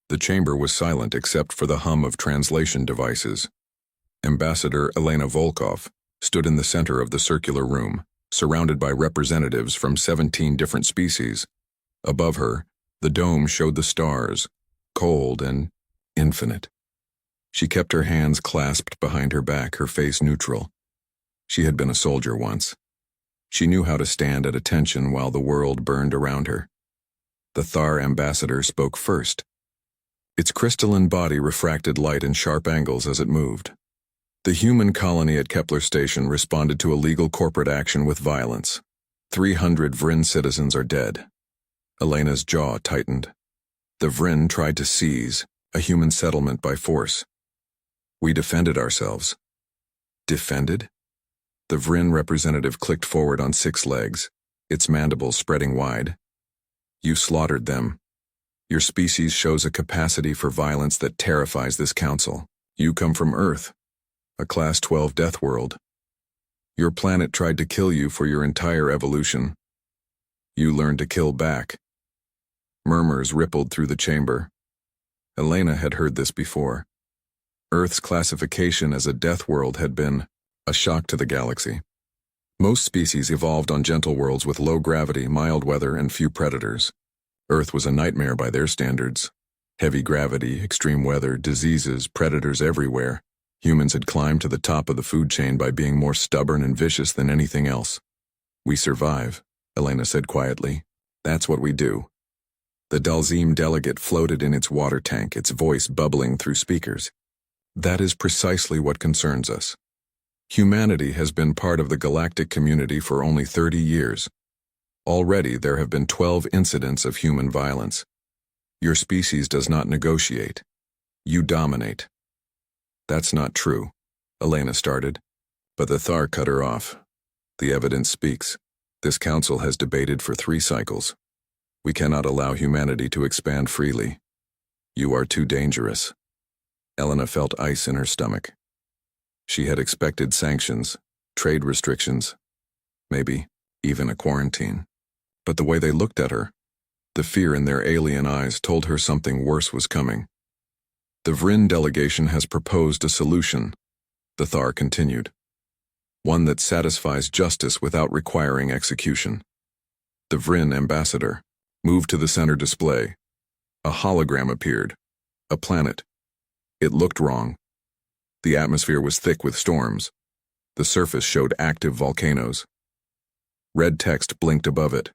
The chamber was silent except for the hum of translation devices. Ambassador Elena Volkov stood in the center of the circular room, surrounded by representatives from 17 different species. Above her, the dome showed the stars, cold and infinite. She kept her hands clasped behind her back, her face neutral. She had been a soldier once. She knew how to stand at attention while the world burned around her. The Thar ambassador spoke first. Its crystalline body refracted light in sharp angles as it moved. The human colony at Kepler Station responded to illegal corporate action with violence. 300 Vryn citizens are dead. Elena's jaw tightened. The Vryn tried to seize a human settlement by force. We defended ourselves. Defended? The Vryn representative clicked forward on 6 legs, its mandibles spreading wide. You slaughtered them. Your species shows a capacity for violence that terrifies this council. You come from Earth, a Class 12 Deathworld. Your planet tried to kill you for your entire evolution. You learned to kill back. Murmurs rippled through the chamber. Elena had heard this before. Earth's classification as a Deathworld had been a shock to the galaxy. Most species evolved on gentle worlds with low gravity, mild weather, and few predators. Earth was a nightmare by their standards. Heavy gravity, extreme weather, diseases, predators everywhere. Humans had climbed to the top of the food chain by being more stubborn and vicious than anything else. We survive, Elena said quietly. That's what we do. The Dalzim delegate floated in its water tank, its voice bubbling through speakers. That is precisely what concerns us. Humanity has been part of the galactic community for only 30 years. Already there have been 12 incidents of human violence. Your species does not negotiate. You dominate. That's not true, Elena started, but the Thar cut her off. The evidence speaks. This council has debated for 3 cycles. We cannot allow humanity to expand freely. You are too dangerous. Elena felt ice in her stomach. She had expected sanctions, trade restrictions, maybe even a quarantine. But the way they looked at her, the fear in their alien eyes told her something worse was coming. The Vryn delegation has proposed a solution, the Thar continued. One that satisfies justice without requiring execution. The Vryn ambassador moved to the center display. A hologram appeared. A planet. It looked wrong. The atmosphere was thick with storms. The surface showed active volcanoes. Red text blinked above it.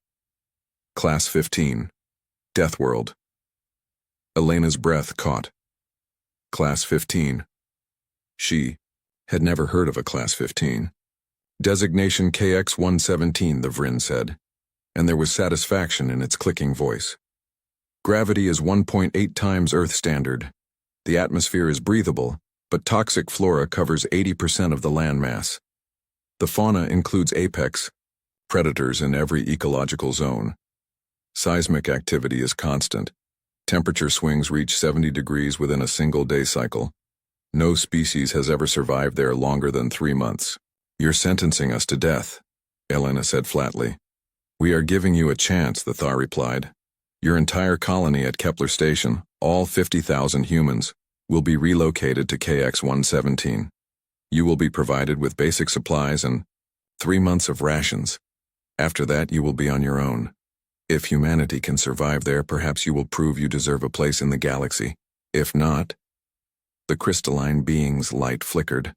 Class 15. Deathworld. Elena's breath caught. Class 15. She had never heard of a Class 15. Designation KX-117, the Vryn said, and there was satisfaction in its clicking voice. Gravity is 1.8 times Earth standard. The atmosphere is breathable, but toxic flora covers 80% of the landmass. The fauna includes apex, predators in every ecological zone. Seismic activity is constant. Temperature swings reach 70 degrees within a single day cycle. No species has ever survived there longer than 3 months. You're sentencing us to death, Elena said flatly. We are giving you a chance, the Thar replied. Your entire colony at Kepler Station, all 50,000 humans, will be relocated to KX-117. You will be provided with basic supplies and 3 months of rations. After that, you will be on your own. If humanity can survive there, perhaps you will prove you deserve a place in the galaxy. If not, the crystalline being's light flickered.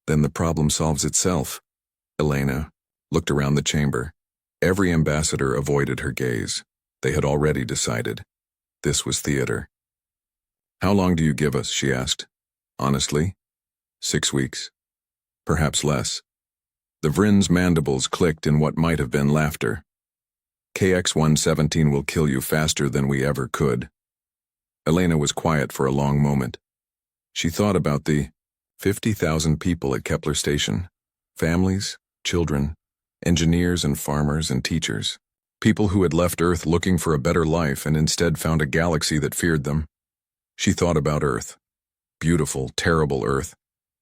Then the problem solves itself. Elena looked around the chamber. Every ambassador avoided her gaze. They had already decided. This was theater. How long do you give us? She asked. Honestly? 6 weeks. Perhaps less. The Vryn's mandibles clicked in what might have been laughter. KX-117 will kill you faster than we ever could. Elena was quiet for a long moment. She thought about the 50,000 people at Kepler Station. Families, children, engineers and farmers and teachers. People who had left Earth looking for a better life and instead found a galaxy that feared them. She thought about Earth. Beautiful, terrible Earth.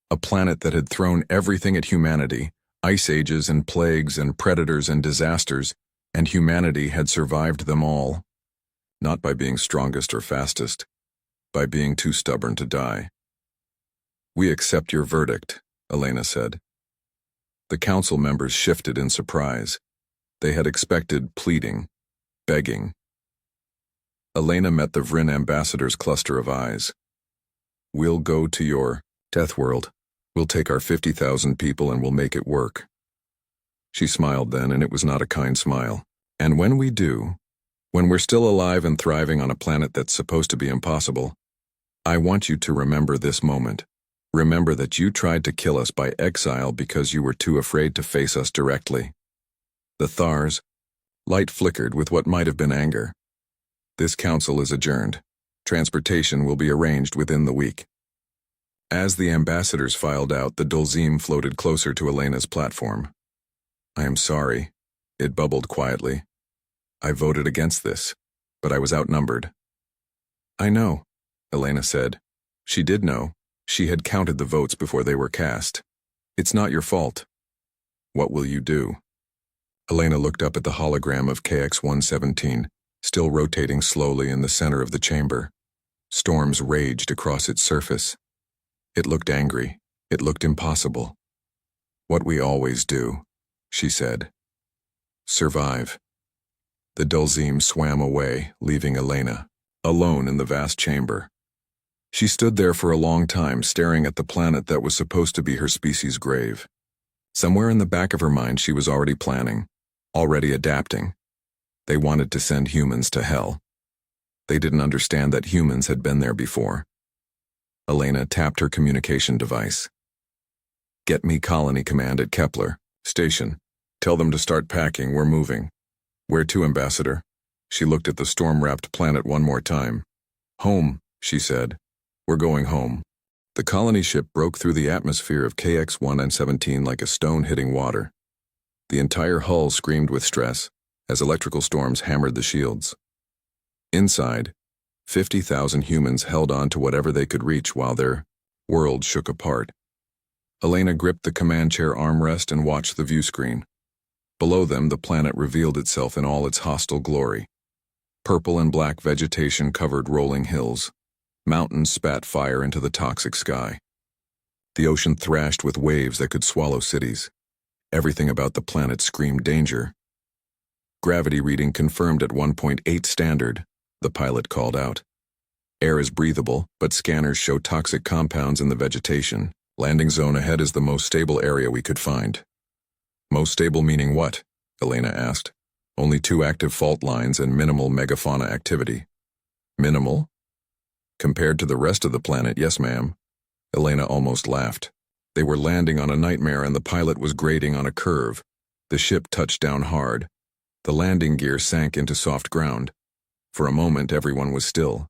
A planet that had thrown everything at humanity. Ice ages and plagues and predators and disasters. And humanity had survived them all. Not by being strongest or fastest, by being too stubborn to die. "We accept your verdict," Elena said. The council members shifted in surprise. They had expected pleading, begging. Elena met the Vryn ambassador's cluster of eyes. "We'll go to your Deathworld. We'll take our 50,000 people and we'll make it work." She smiled then, and it was not a kind smile. "And when we do, when we're still alive and thriving on a planet that's supposed to be impossible, I want you to remember this moment. Remember that you tried to kill us by exile because you were too afraid to face us directly." The Thar's light flickered with what might have been anger. "This council is adjourned. Transportation will be arranged within the week." As the ambassadors filed out, the Dulzim floated closer to Elena's platform. "I am sorry," it bubbled quietly. "I voted against this, but I was outnumbered." "I know," Elena said. She did know. She had counted the votes before they were cast. "It's not your fault." "What will you do?" Elena looked up at the hologram of KX-117, still rotating slowly in the center of the chamber. Storms raged across its surface. It looked angry. It looked impossible. "What we always do," she said. "Survive." The Dulzim swam away, leaving Elena alone in the vast chamber. She stood there for a long time, staring at the planet that was supposed to be her species' grave. Somewhere in the back of her mind she was already planning, already adapting. They wanted to send humans to hell. They didn't understand that humans had been there before. Elena tapped her communication device. "Get me colony command at Kepler Station. Tell them to start packing, we're moving." "Where to, Ambassador?" She looked at the storm-wrapped planet one more time. "Home," she said. "We're going home." The colony ship broke through the atmosphere of KX-117 like a stone hitting water. The entire hull screamed with stress as electrical storms hammered the shields. Inside, 50,000 humans held on to whatever they could reach while their world shook apart. Elena gripped the command chair armrest and watched the view screen. Below them, the planet revealed itself in all its hostile glory. Purple and black vegetation covered rolling hills. Mountains spat fire into the toxic sky. The ocean thrashed with waves that could swallow cities. Everything about the planet screamed danger. "Gravity reading confirmed at 1.8 standard," the pilot called out. "Air is breathable, but scanners show toxic compounds in the vegetation. Landing zone ahead is the most stable area we could find." "Most stable meaning what?" Elena asked. "Only 2 active fault lines and minimal megafauna activity." "Minimal?" "Compared to the rest of the planet, yes, ma'am." Elena almost laughed. They were landing on a nightmare and the pilot was grading on a curve. The ship touched down hard. The landing gear sank into soft ground. For a moment, everyone was still.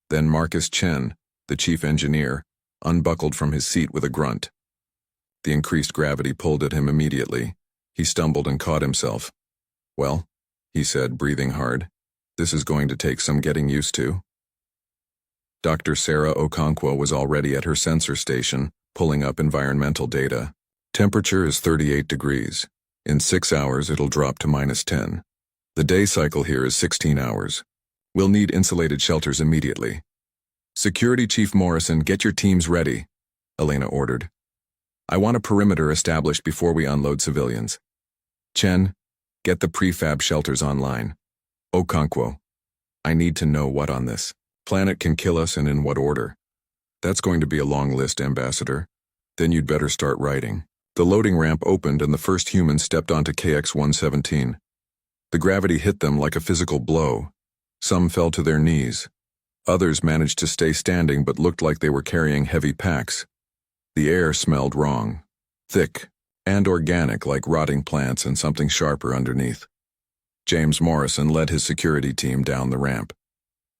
Then Marcus Chen, the chief engineer, unbuckled from his seat with a grunt. The increased gravity pulled at him immediately. He stumbled and caught himself. "Well," he said, breathing hard, "this is going to take some getting used to." Dr. Sarah Okonkwo was already at her sensor station, pulling up environmental data. "Temperature is 38 degrees. In 6 hours, it'll drop to -10. The day cycle here is 16 hours. We'll need insulated shelters immediately." "Security Chief Morrison, get your teams ready," Elena ordered. "I want a perimeter established before we unload civilians. Chen, get the prefab shelters online. Okonkwo, I need to know what on this planet can kill us and in what order." "That's going to be a long list, Ambassador. Then you'd better start writing." The loading ramp opened and the first human stepped onto KX-117. The gravity hit them like a physical blow. Some fell to their knees. Others managed to stay standing but looked like they were carrying heavy packs. The air smelled wrong, thick, and organic like rotting plants and something sharper underneath. James Morrison led his security team down the ramp.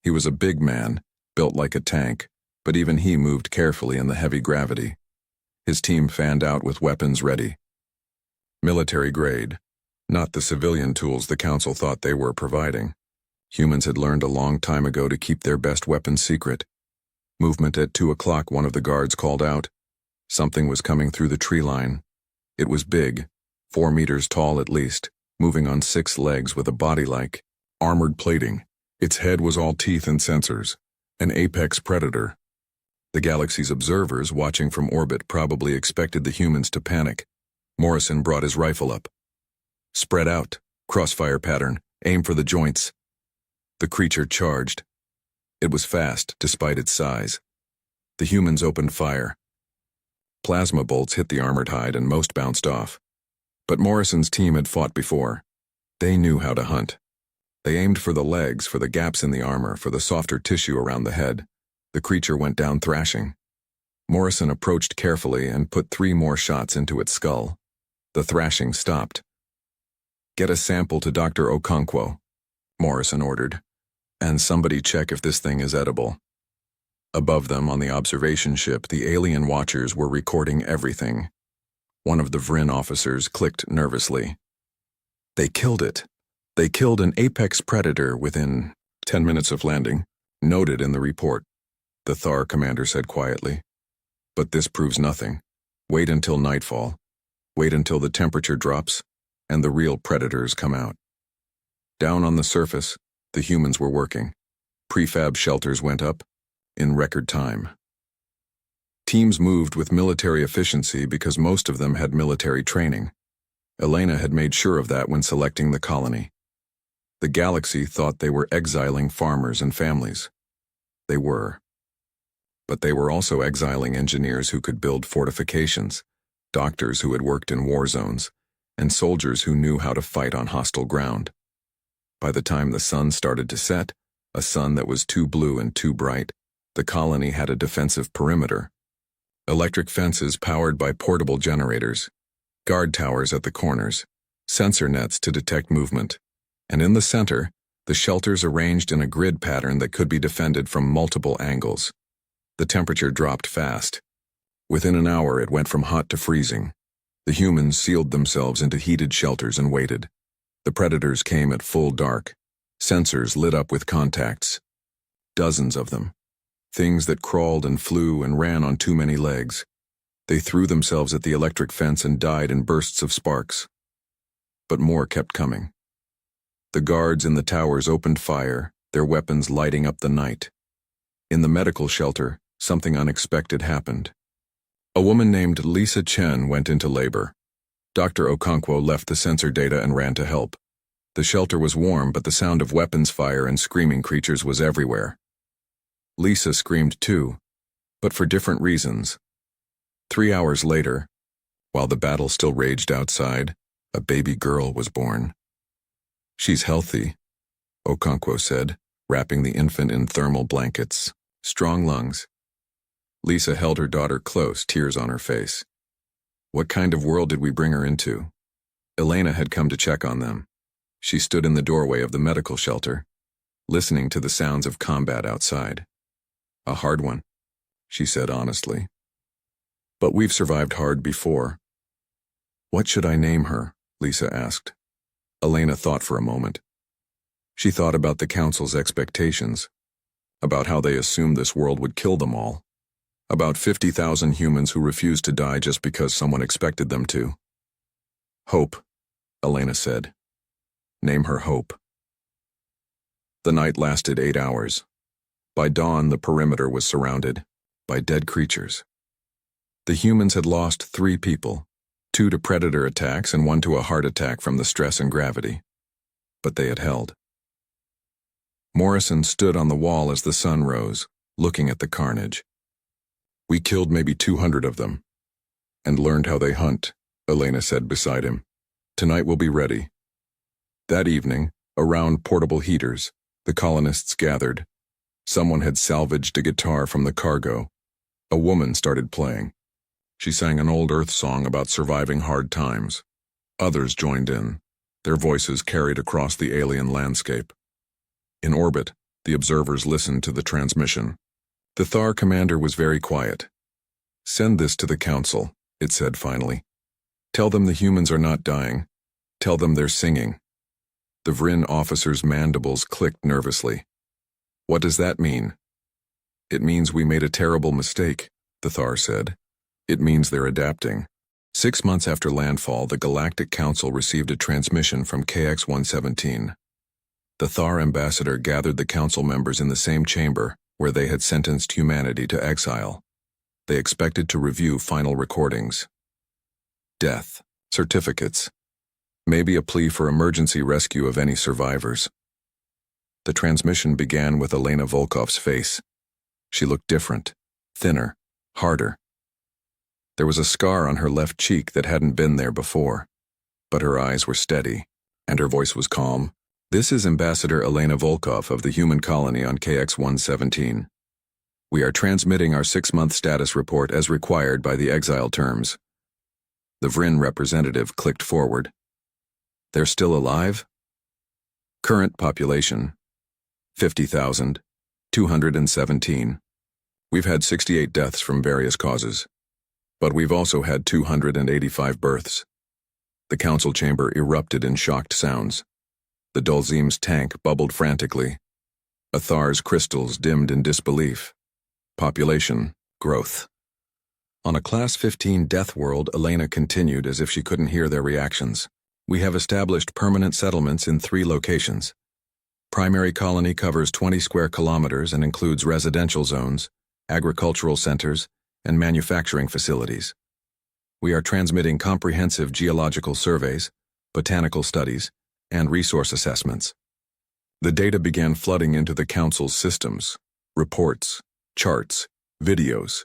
He was a big man, built like a tank, but even he moved carefully in the heavy gravity. His team fanned out with weapons ready. Military grade, not the civilian tools the Council thought they were providing. Humans had learned a long time ago to keep their best weapons secret. Movement at 2 o'clock, one of the guards called out. Something was coming through the tree line. It was big, 4 meters tall at least, moving on 6 legs with a body like armored plating. Its head was all teeth and sensors, An apex predator. The galaxy's observers watching from orbit probably expected the humans to panic. Morrison brought his rifle up. Spread out, crossfire pattern, aim for the joints. The creature charged. It was fast, despite its size. The humans opened fire. Plasma bolts hit the armored hide and most bounced off. But Morrison's team had fought before. They knew how to hunt. They aimed for the legs, for the gaps in the armor, for the softer tissue around the head. The creature went down thrashing. Morrison approached carefully and put 3 more shots into its skull. The thrashing stopped. "Get a sample to Dr. Okonkwo," Morrison ordered. "And somebody check if this thing is edible." Above them on the observation ship, the alien watchers were recording everything. One of the Vrin officers clicked nervously. "They killed it. They killed an apex predator within 10 minutes of landing, noted in the report," the Thar commander said quietly. "But this proves nothing. Wait until nightfall. Wait until the temperature drops and the real predators come out." Down on the surface, the humans were working. Prefab shelters went up in record time. Teams moved with military efficiency because most of them had military training. Elena had made sure of that when selecting the colony. The galaxy thought they were exiling farmers and families. They were. But they were also exiling engineers who could build fortifications, doctors who had worked in war zones, and soldiers who knew how to fight on hostile ground. By the time the sun started to set, a sun that was too blue and too bright, the colony had a defensive perimeter. Electric fences powered by portable generators, guard towers at the corners, sensor nets to detect movement, and in the center, the shelters arranged in a grid pattern that could be defended from multiple angles. The temperature dropped fast. Within an hour, it went from hot to freezing. The humans sealed themselves into heated shelters and waited. The predators came at full dark. Sensors lit up with contacts. Dozens of them. Things that crawled and flew and ran on too many legs. They threw themselves at the electric fence and died in bursts of sparks. But more kept coming. The guards in the towers opened fire, their weapons lighting up the night. In the medical shelter, something unexpected happened. A woman named Lisa Chen went into labor. Dr. Okonkwo left the sensor data and ran to help. The shelter was warm, but the sound of weapons fire and screaming creatures was everywhere. Lisa screamed too, but for different reasons. 3 hours later, while the battle still raged outside, a baby girl was born. "She's healthy," Okonkwo said, wrapping the infant in thermal blankets. "Strong lungs." Lisa held her daughter close, tears on her face. What kind of world did we bring her into? Elena had come to check on them. She stood in the doorway of the medical shelter, listening to the sounds of combat outside. "A hard one," she said honestly. "But we've survived hard before." "What should I name her?" Lisa asked. Elena thought for a moment. She thought about the Council's expectations, about how they assumed this world would kill them all, about 50,000 humans who refused to die just because someone expected them to. "Hope," Elena said. "Name her Hope." The night lasted 8 hours. By dawn, the perimeter was surrounded by dead creatures. The humans had lost 3 people, 2 to predator attacks and 1 to a heart attack from the stress and gravity. But they had held. Morrison stood on the wall as the sun rose, looking at the carnage. "We killed maybe 200 of them, and learned how they hunt," Elena said beside him. "Tonight we'll be ready." That evening, around portable heaters, the colonists gathered. Someone had salvaged a guitar from the cargo. A woman started playing. She sang an old Earth song about surviving hard times. Others joined in, their voices carried across the alien landscape. In orbit, the observers listened to the transmission. The Thar commander was very quiet. "Send this to the Council," it said finally. "Tell them the humans are not dying. Tell them they're singing." The Vrin officer's mandibles clicked nervously. "What does that mean?" "It means we made a terrible mistake," the Thar said. "It means they're adapting." 6 months after landfall, the Galactic Council received a transmission from KX-117. The Thar ambassador gathered the council members in the same chamber, where they had sentenced humanity to exile. They expected to review final recordings. Death, certificates, maybe a plea for emergency rescue of any survivors. The transmission began with Elena Volkov's face. She looked different, thinner, harder. There was a scar on her left cheek that hadn't been there before, but her eyes were steady, and her voice was calm. This is Ambassador Elena Volkov of the human colony on KX-117. We are transmitting our 6-month status report as required by the exile terms. The Vrin representative clicked forward. They're still alive? Current population, 50,217. We've had 68 deaths from various causes, but we've also had 285 births. The council chamber erupted in shocked sounds. The Dulzim's tank bubbled frantically. Athar's crystals dimmed in disbelief. Population growth. On a Class 15 Deathworld, Elena continued as if she couldn't hear their reactions. We have established permanent settlements in 3 locations. Primary colony covers 20 square kilometers and includes residential zones, agricultural centers, and manufacturing facilities. We are transmitting comprehensive geological surveys, botanical studies, and resource assessments. The data began flooding into the council's systems, reports, charts, videos.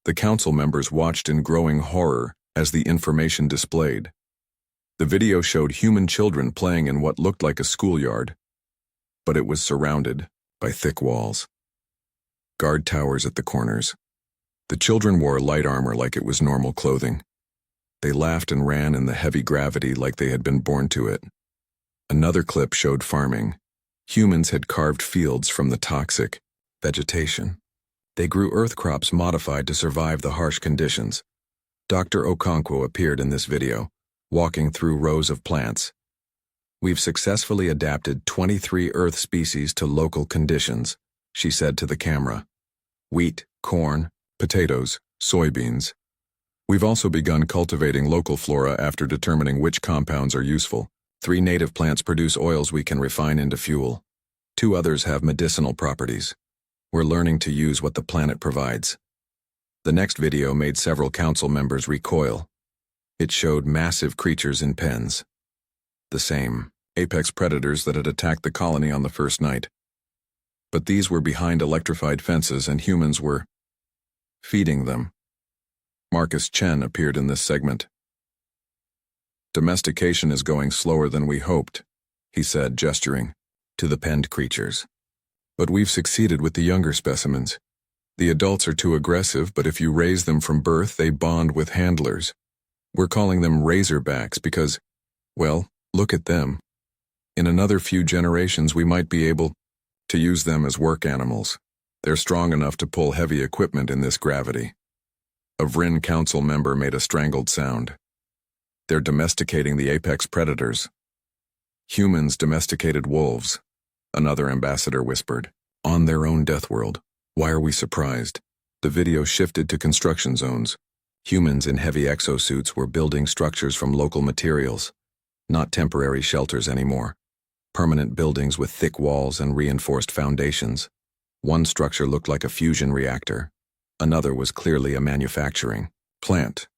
The council members watched in growing horror as the information displayed. The video showed human children playing in what looked like a schoolyard, but it was surrounded by thick walls. Guard towers at the corners. The children wore light armor like it was normal clothing. They laughed and ran in the heavy gravity like they had been born to it. Another clip showed farming. Humans had carved fields from the toxic vegetation. They grew earth crops modified to survive the harsh conditions. Dr. Okonkwo appeared in this video, walking through rows of plants. We've successfully adapted 23 Earth species to local conditions, she said to the camera. Wheat, corn, potatoes, soybeans. We've also begun cultivating local flora after determining which compounds are useful. 3 native plants produce oils we can refine into fuel. 2 others have medicinal properties. We're learning to use what the planet provides. The next video made several council members recoil. It showed massive creatures in pens. The same apex predators that had attacked the colony on the first night. But these were behind electrified fences and humans were feeding them. Marcus Chen appeared in this segment. Domestication is going slower than we hoped, he said, gesturing to the penned creatures. But we've succeeded with the younger specimens. The adults are too aggressive, but if you raise them from birth, they bond with handlers. We're calling them razorbacks because, well, look at them. In another few generations, we might be able to use them as work animals. They're strong enough to pull heavy equipment in this gravity. A Vrin council member made a strangled sound. They're domesticating the apex predators. Humans domesticated wolves, another ambassador whispered. On their own Deathworld. Why are we surprised? The video shifted to construction zones. Humans in heavy exosuits were building structures from local materials. Not temporary shelters anymore. Permanent buildings with thick walls and reinforced foundations. One structure looked like a fusion reactor. Another was clearly a manufacturing plant.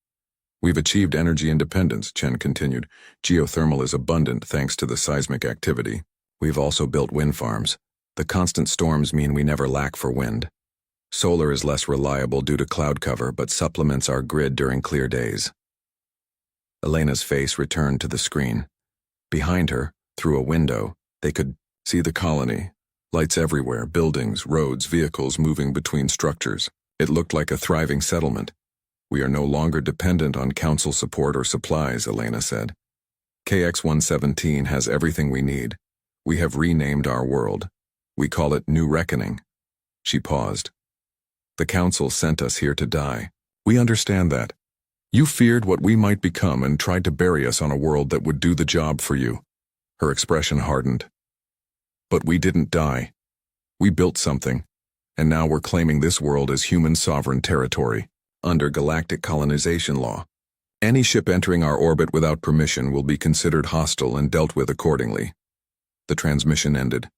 We've achieved energy independence, Chen continued. Geothermal is abundant thanks to the seismic activity. We've also built wind farms. The constant storms mean we never lack for wind. Solar is less reliable due to cloud cover, but supplements our grid during clear days. Elena's face returned to the screen. Behind her, through a window, they could see the colony. Lights everywhere, buildings, roads, vehicles moving between structures. It looked like a thriving settlement. We are no longer dependent on council support or supplies, Elena said. KX-117 has everything we need. We have renamed our world. We call it New Reckoning. She paused. The council sent us here to die. We understand that. You feared what we might become and tried to bury us on a world that would do the job for you. Her expression hardened. But we didn't die. We built something, and now we're claiming this world as human sovereign territory, under galactic colonization law. Any ship entering our orbit without permission will be considered hostile and dealt with accordingly. The transmission ended.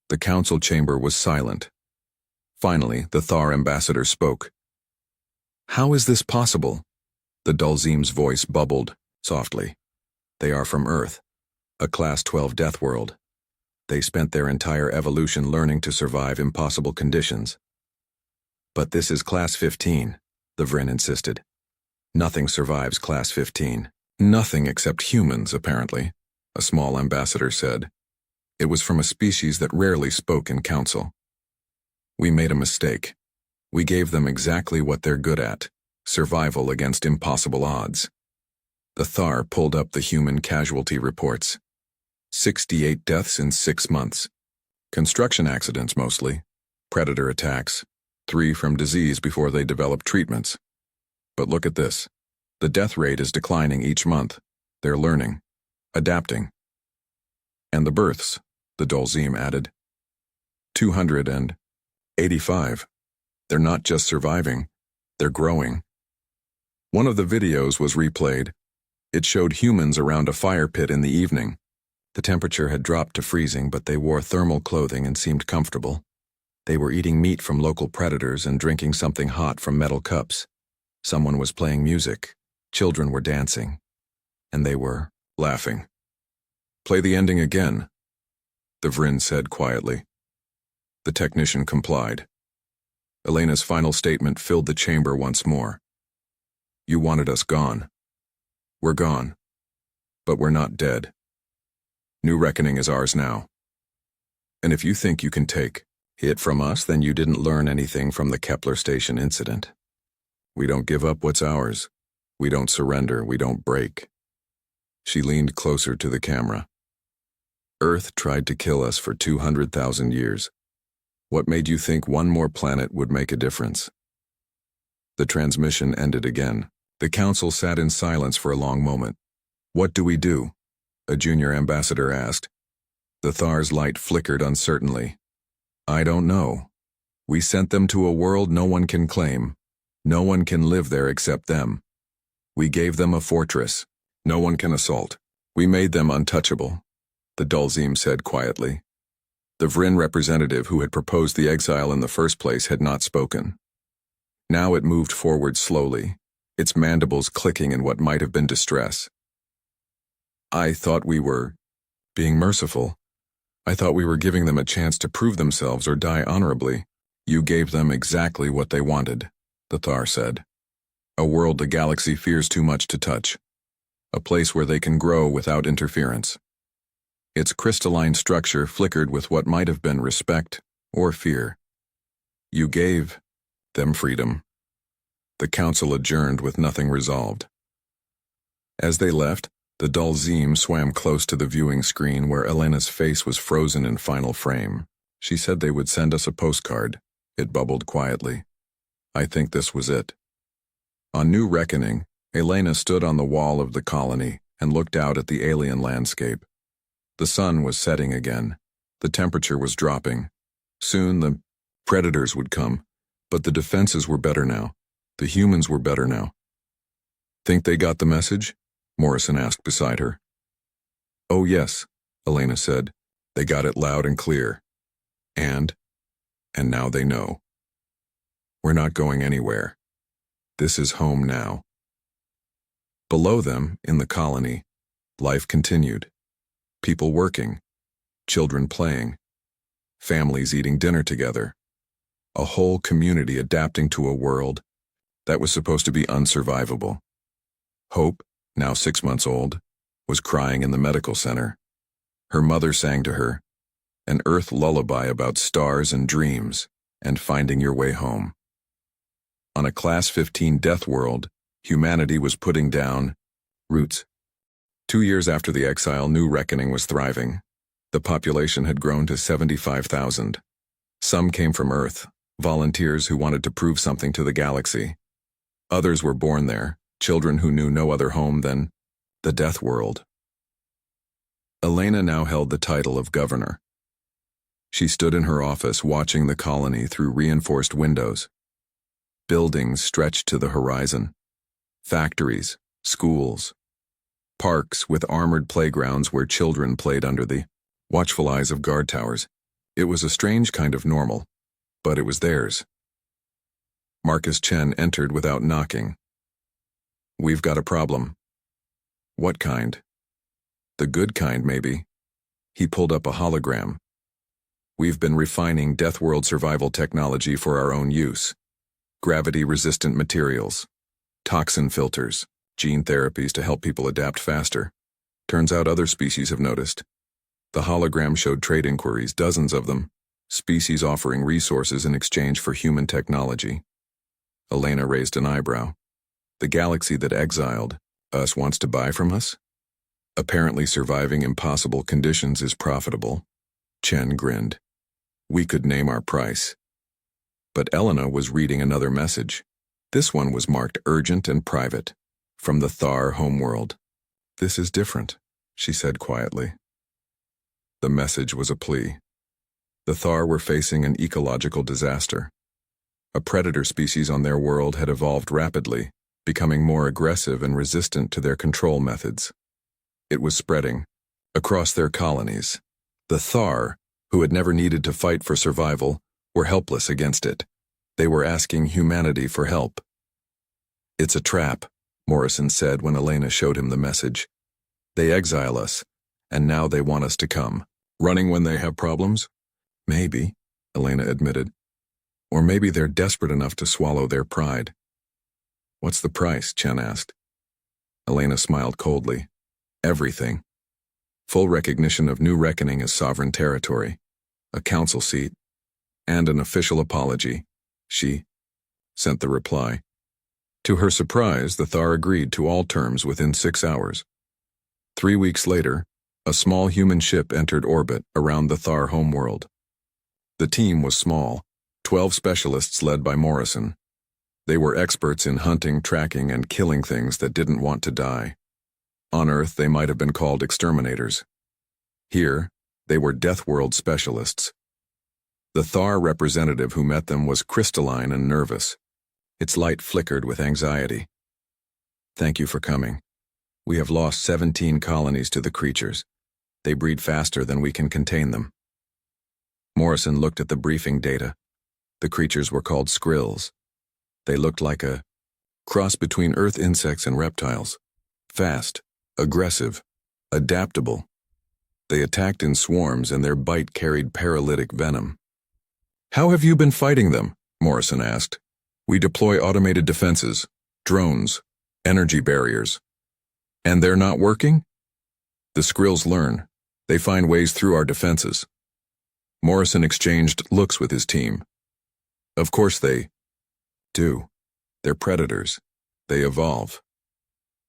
The council chamber was silent. Finally, the Thar ambassador spoke. "How is this possible?" The Dulzim's voice bubbled softly. "They are from Earth, a Class 12 Deathworld. They spent their entire evolution learning to survive impossible conditions." "But this is Class 15, the Vryn insisted. "Nothing survives Class 15. "Nothing except humans, apparently," a small ambassador said. "It was from a species that rarely spoke in council. We made a mistake. We gave them exactly what they're good at, survival against impossible odds." The Thar pulled up the human casualty reports. 68 deaths in 6 months. Construction accidents mostly. Predator attacks. 3 from disease before they developed treatments. But look at this. The death rate is declining each month. They're learning. Adapting. "And the births," the Dulzim added. 285. They're not just surviving, they're growing. One of the videos was replayed. It showed humans around a fire pit in the evening. The temperature had dropped to freezing, but they wore thermal clothing and seemed comfortable. They were eating meat from local predators and drinking something hot from metal cups. Someone was playing music. Children were dancing. And they were laughing. "Play the ending again," the Vryn said quietly. The technician complied. Elena's final statement filled the chamber once more. "You wanted us gone. We're gone. But we're not dead. New reckoning is ours now. And if you think you can take it from us, then you didn't learn anything from the Kepler station incident. We don't give up what's ours. We don't surrender. We don't break." She leaned closer to the camera. "Earth tried to kill us for 200,000 years. What made you think one more planet would make a difference?" The transmission ended again. The council sat in silence for a long moment. "What do we do?" a junior ambassador asked. The Thar's light flickered uncertainly. "I don't know. We sent them to a world no one can claim. No one can live there except them. We gave them a fortress. No one can assault. We made them untouchable," the Dulzim said quietly. The Vryn representative who had proposed the exile in the first place had not spoken. Now it moved forward slowly, its mandibles clicking in what might have been distress. "I thought we were being merciful. I thought we were giving them a chance to prove themselves or die honorably." "You gave them exactly what they wanted," the Thar said. "A world the galaxy fears too much to touch. A place where they can grow without interference." Its crystalline structure flickered with what might have been respect or fear. "You gave them freedom." The council adjourned with nothing resolved. As they left, the Dulzim swam close to the viewing screen where Elena's face was frozen in final frame. "She said they would send us a postcard," it bubbled quietly. "I think this was it." On New Reckoning, Elena stood on the wall of the colony and looked out at the alien landscape. The sun was setting again. The temperature was dropping. Soon the predators would come, but the defenses were better now. The humans were better now. "Think they got the message?" Morrison asked beside her. "Oh yes," Elena said. "They got it loud and clear. And now they know. We're not going anywhere. This is home now." Below them, in the colony, life continued. People working, children playing, families eating dinner together, a whole community adapting to a world that was supposed to be unsurvivable. Hope, now 6 months old, was crying in the medical center. Her mother sang to her, an Earth lullaby about stars and dreams and finding your way home. On a Class 15 Deathworld, humanity was putting down roots. 2 years after the exile, New Reckoning was thriving. The population had grown to 75,000. Some came from Earth, volunteers who wanted to prove something to the galaxy. Others were born there, children who knew no other home than the Deathworld. Elena now held the title of governor. She stood in her office watching the colony through reinforced windows. Buildings stretched to the horizon. Factories, schools, parks with armored playgrounds where children played under the watchful eyes of guard towers. It was a strange kind of normal. but it was theirs. Marcus Chen entered without knocking. "We've got a problem." "What kind?" "The good kind, maybe." He pulled up a hologram. "We've been refining Deathworld survival technology for our own use. Gravity-resistant materials, toxin filters, gene therapies to help people adapt faster. Turns out other species have noticed." The hologram showed trade inquiries, dozens of them, species offering resources in exchange for human technology. Elena raised an eyebrow. "The galaxy that exiled us wants to buy from us? Apparently surviving impossible conditions is profitable." Chen grinned. "We could name our price." But Elena was reading another message. This one was marked urgent and private, from the Thar homeworld. "This is different," she said quietly. The message was a plea. The Thar were facing an ecological disaster. A predator species on their world had evolved rapidly, becoming more aggressive and resistant to their control methods. It was spreading across their colonies. The Thar, who had never needed to fight for survival, were helpless against it. They were asking humanity for help. "It's a trap," Morrison said when Elena showed him the message. "They exile us, and now they want us to come. Running when they have problems?" "Maybe," Elena admitted. "Or maybe they're desperate enough to swallow their pride." "What's the price?" Chen asked. Elena smiled coldly. "Everything. Full recognition of New Reckoning as sovereign territory, a council seat, and an official apology." She sent the reply. To her surprise, the Thar agreed to all terms within 6 hours. 3 weeks later, a small human ship entered orbit around the Thar homeworld. The team was small, 12 specialists led by Morrison. They were experts in hunting, tracking, and killing things that didn't want to die. On Earth, they might have been called exterminators. Here, they were Deathworld specialists. The Thar representative who met them was crystalline and nervous. Its light flickered with anxiety. "Thank you for coming. We have lost 17 colonies to the creatures. They breed faster than we can contain them." Morrison looked at the briefing data. The creatures were called skrills. They looked like a cross between Earth insects and reptiles. Fast, aggressive, adaptable. They attacked in swarms and their bite carried paralytic venom. "How have you been fighting them?" Morrison asked. "We deploy automated defenses, drones, energy barriers. And they're not working?" "The skrills learn. They find ways through our defenses." Morrison exchanged looks with his team. "Of course they do. They're predators. They evolve."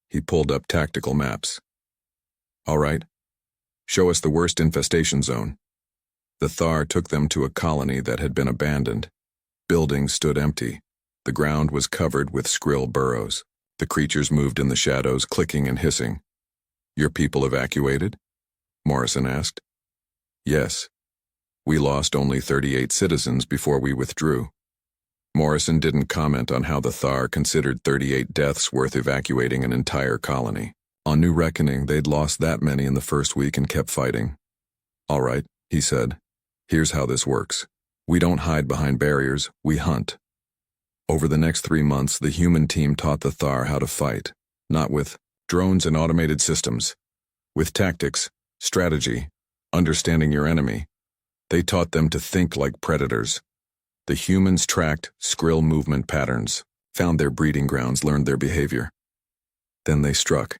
He pulled up tactical maps. "All right. Show us the worst infestation zone." The Thar took them to a colony that had been abandoned. Buildings stood empty. The ground was covered with skrill burrows. The creatures moved in the shadows, clicking and hissing. "Your people evacuated?" Morrison asked. "Yes. We lost only 38 citizens before we withdrew." Morrison didn't comment on how the Thar considered 38 deaths worth evacuating an entire colony. On New Reckoning, they'd lost that many in the first week and kept fighting. "All right," he said. "Here's how this works. We don't hide behind barriers, we hunt." Over the next 3 months, the human team taught the Thar how to fight, not with drones and automated systems, with tactics, strategy, understanding your enemy. They taught them to think like predators. The humans tracked skrill movement patterns, found their breeding grounds, learned their behavior. Then they struck,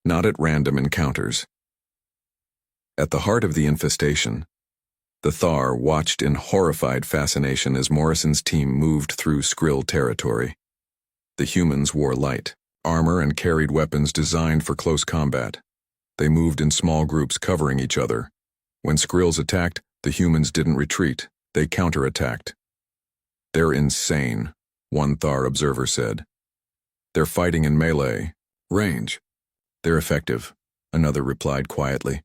not at random encounters. At the heart of the infestation, the Thar watched in horrified fascination as Morrison's team moved through skrill territory. The humans wore light armor and carried weapons designed for close combat. They moved in small groups covering each other. When skrills attacked, the humans didn't retreat, they counterattacked. "They're insane," one Thar observer said. "They're fighting in melee range." "They're effective," another replied quietly.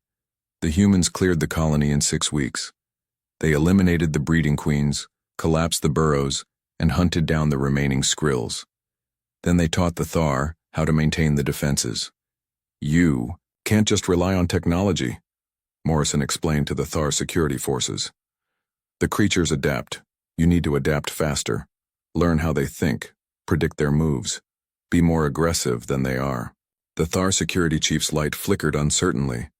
The humans cleared the colony in 6 weeks. They eliminated the breeding queens, collapsed the burrows, and hunted down the remaining skrills. Then they taught the Thar how to maintain the defenses. "You can't just rely on technology," Morrison explained to the Thar security forces. "The creatures adapt. You need to adapt faster, learn how they think, predict their moves, be more aggressive than they are. The Thar security chief's light flickered uncertainly.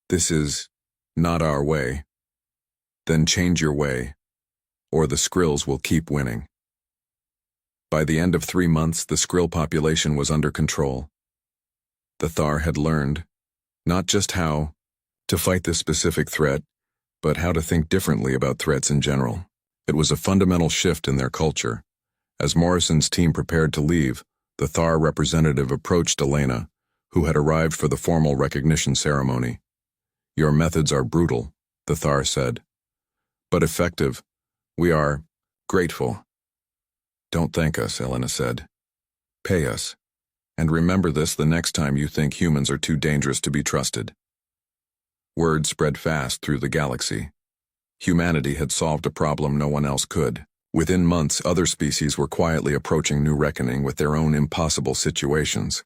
This is not our way. Then change your way, or the Skrills will keep winning. By the end of 3 months, the Skrill population was under control. The Thar had learned not just how to fight this specific threat, but how to think differently about threats in general. It was a fundamental shift in their culture. As Morrison's team prepared to leave, the Thar representative approached Elena, who had arrived for the formal recognition ceremony. "Your methods are brutal," the Thar said, "but effective. We are grateful." "Don't thank us," Elena said. "Pay us. And remember this the next time you think humans are too dangerous to be trusted." Word spread fast through the galaxy. Humanity had solved a problem no one else could. Within months, other species were quietly approaching new reckoning with their own impossible situations.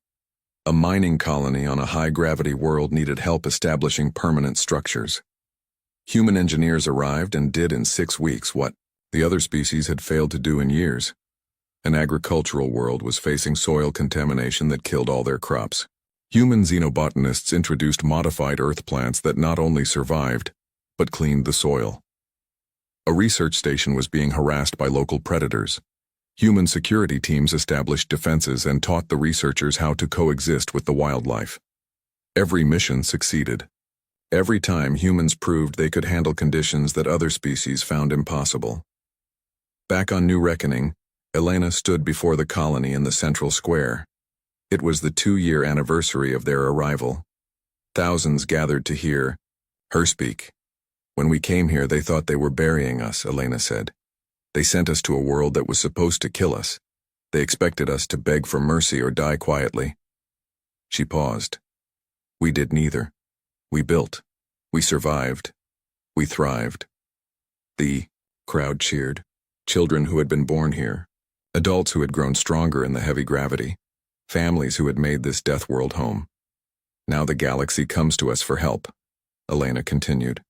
A mining colony on a high-gravity world needed help establishing permanent structures. Human engineers arrived and did in 6 weeks what the other species had failed to do in years. An agricultural world was facing soil contamination that killed all their crops. Human xenobotanists introduced modified earth plants that not only survived, but cleaned the soil. A research station was being harassed by local predators. Human security teams established defenses and taught the researchers how to coexist with the wildlife. Every mission succeeded. Every time humans proved they could handle conditions that other species found impossible. Back on New Reckoning, Elena stood before the colony in the central square. It was the 2-year anniversary of their arrival. Thousands gathered to hear her speak. "When we came here, they thought they were burying us," Elena said. "They sent us to a world that was supposed to kill us. They expected us to beg for mercy or die quietly." She paused. "We did neither. We built. We survived. We thrived." The crowd cheered. Children who had been born here. Adults who had grown stronger in the heavy gravity. Families who had made this Deathworld home. "Now the galaxy comes to us for help," Elena continued.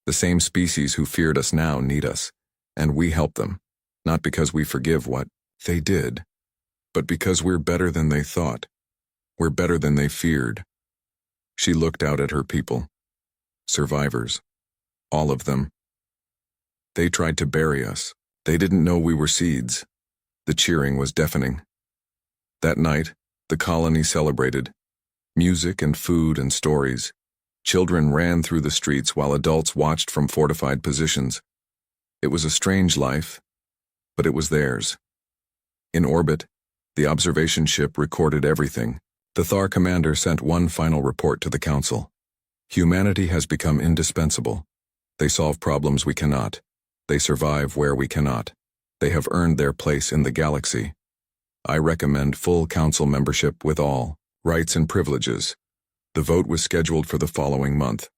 "The same species who feared us now need us, and we help them, not because we forgive what they did, but because we're better than they thought. We're better than they feared." She looked out at her people. Survivors. All of them. "They tried to bury us. They didn't know we were seeds." The cheering was deafening. That night, the colony celebrated. Music and food and stories. Children ran through the streets while adults watched from fortified positions. It was a strange life, but it was theirs. In orbit, the observation ship recorded everything. The Thar commander sent one final report to the council. "Humanity has become indispensable. They solve problems we cannot. They survive where we cannot. They have earned their place in the galaxy. I recommend full council membership with all rights and privileges." The vote was scheduled for the following month.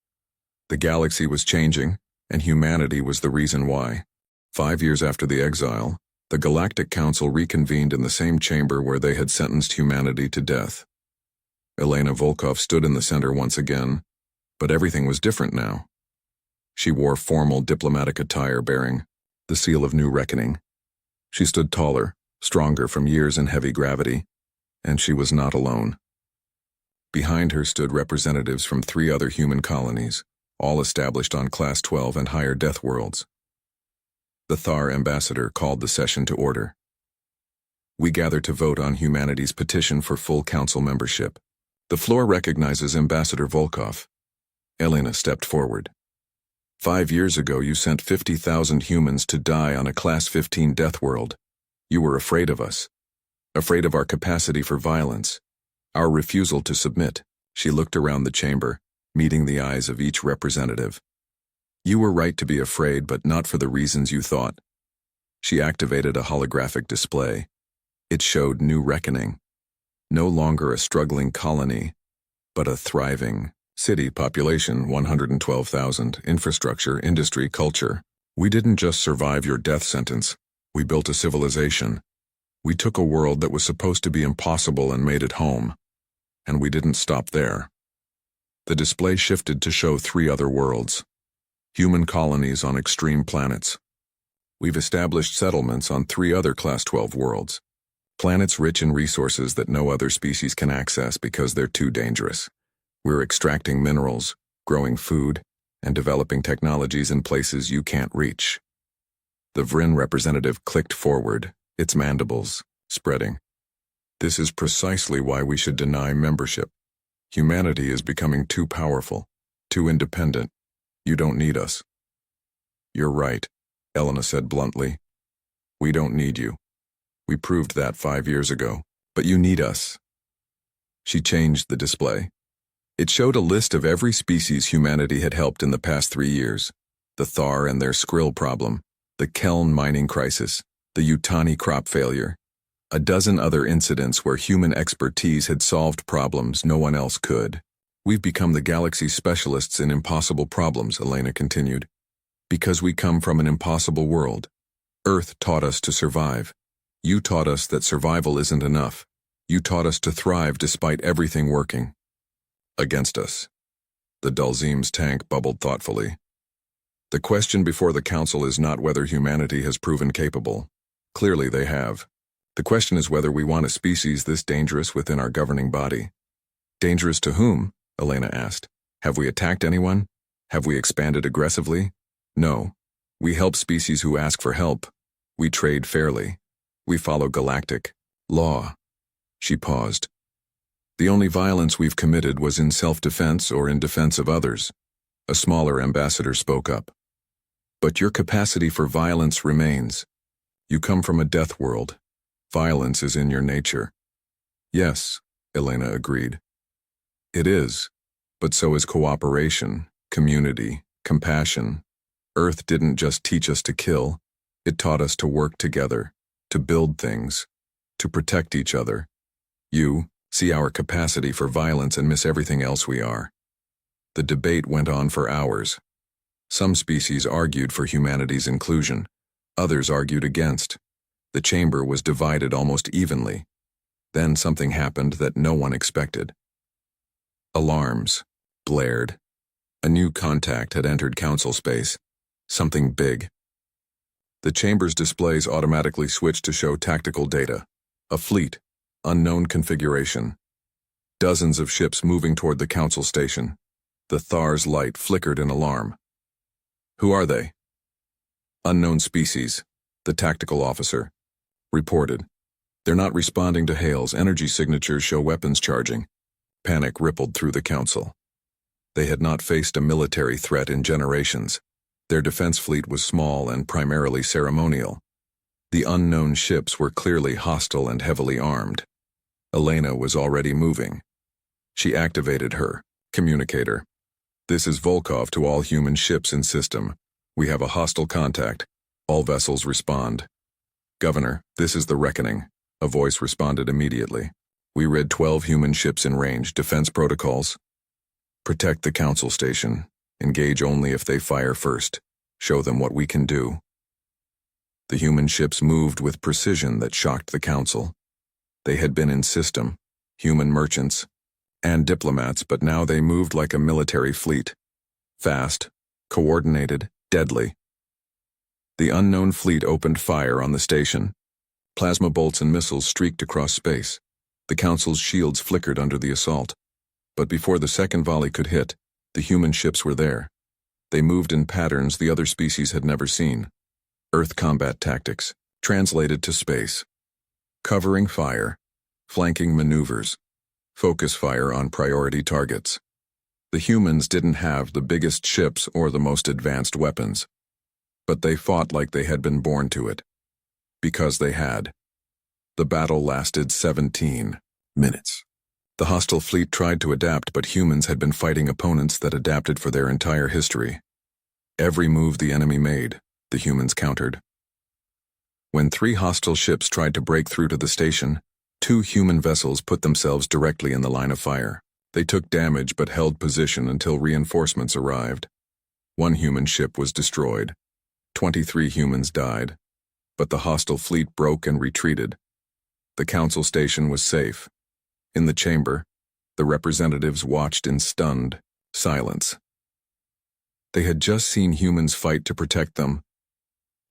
The galaxy was changing, and humanity was the reason why. 5 years after the exile, the Galactic Council reconvened in the same chamber where they had sentenced humanity to death. Elena Volkov stood in the center once again, but everything was different now. She wore formal diplomatic attire bearing the seal of New Reckoning. She stood taller, stronger from years in heavy gravity, and she was not alone. Behind her stood representatives from 3 other human colonies, all established on Class 12 and higher death worlds. The Thar ambassador called the session to order. "We gather to vote on humanity's petition for full council membership. The floor recognizes Ambassador Volkov." Elena stepped forward. 5 years ago, you sent 50,000 humans to die on a Class 15 death world. You were afraid of us. Afraid of our capacity for violence. Our refusal to submit." She looked around the chamber, meeting the eyes of each representative. "You were right to be afraid, but not for the reasons you thought." She activated a holographic display. It showed New Reckoning. No longer a struggling colony, but a thriving city. Population 112,000, infrastructure, industry, culture. "We didn't just survive your death sentence. We built a civilization. We took a world that was supposed to be impossible and made it home. And we didn't stop there." The display shifted to show 3 other worlds. Human colonies on extreme planets. We've established settlements on 3 other Class 12 worlds. Planets rich in resources that no other species can access because they're too dangerous. We're extracting minerals, growing food, and developing technologies in places you can't reach. The Vrin representative clicked forward, its mandibles spreading. This is precisely why we should deny membership. Humanity is becoming too powerful, too independent. You don't need us. You're right, Elena said bluntly. We don't need you. We proved that 5 years ago, but you need us. She changed the display. It showed a list of every species humanity had helped in the past 3 years. The Thar and their skrill problem, the Keln mining crisis, the Yutani crop failure, a dozen other incidents where human expertise had solved problems no one else could. We've become the galaxy specialists in impossible problems, Elena continued. Because we come from an impossible world. Earth taught us to survive. You taught us that survival isn't enough. You taught us to thrive despite everything working against us. The Dulzim's tank bubbled thoughtfully. The question before the Council is not whether humanity has proven capable. Clearly they have. The question is whether we want a species this dangerous within our governing body. Dangerous to whom? Elena asked. Have we attacked anyone? Have we expanded aggressively? No. We help species who ask for help. We trade fairly. We follow galactic law. She paused. The only violence we've committed was in self-defense or in defense of others. A smaller ambassador spoke up. But your capacity for violence remains. You come from a death world. Violence is in your nature. Yes, Elena agreed. It is, but so is cooperation, community, compassion. Earth didn't just teach us to kill, it taught us to work together, to build things, to protect each other. You see our capacity for violence and miss everything else we are. The debate went on for hours. Some species argued for humanity's inclusion, others argued against. The chamber was divided almost evenly. Then something happened that no one expected. Alarms blared. A new contact had entered council space. Something big. The chamber's displays automatically switched to show tactical data. A fleet, unknown configuration. Dozens of ships moving toward the council station. The Thar's light flickered in alarm. Who are they? Unknown species, the tactical officer reported. They're not responding to hails. Energy signatures show weapons charging. Panic rippled through the council. They had not faced a military threat in generations. Their defense fleet was small and primarily ceremonial. The unknown ships were clearly hostile and heavily armed. Elena was already moving. She activated her communicator. This is Volkov to all human ships in system. We have a hostile contact. All vessels respond. Governor, this is the Reckoning. A voice responded immediately. We rid 12 human ships in range. Defense protocols. Protect the council station. Engage only if they fire first. Show them what we can do. The human ships moved with precision that shocked the council. They had been in system, human merchants, and diplomats, but now they moved like a military fleet. Fast, coordinated, deadly. The unknown fleet opened fire on the station. Plasma bolts and missiles streaked across space. The council's shields flickered under the assault. But before the second volley could hit, the human ships were there. They moved in patterns the other species had never seen. Earth combat tactics, translated to space. Covering fire, flanking maneuvers, focus fire on priority targets. The humans didn't have the biggest ships or the most advanced weapons. But they fought like they had been born to it. Because they had. The battle lasted 17 minutes. The hostile fleet tried to adapt, but humans had been fighting opponents that adapted for their entire history. Every move the enemy made, the humans countered. When 3 hostile ships tried to break through to the station, 2 human vessels put themselves directly in the line of fire. They took damage but held position until reinforcements arrived. 1 human ship was destroyed. 23 humans died. But the hostile fleet broke and retreated. The council station was safe. In the chamber, the representatives watched in stunned silence. They had just seen humans fight to protect them.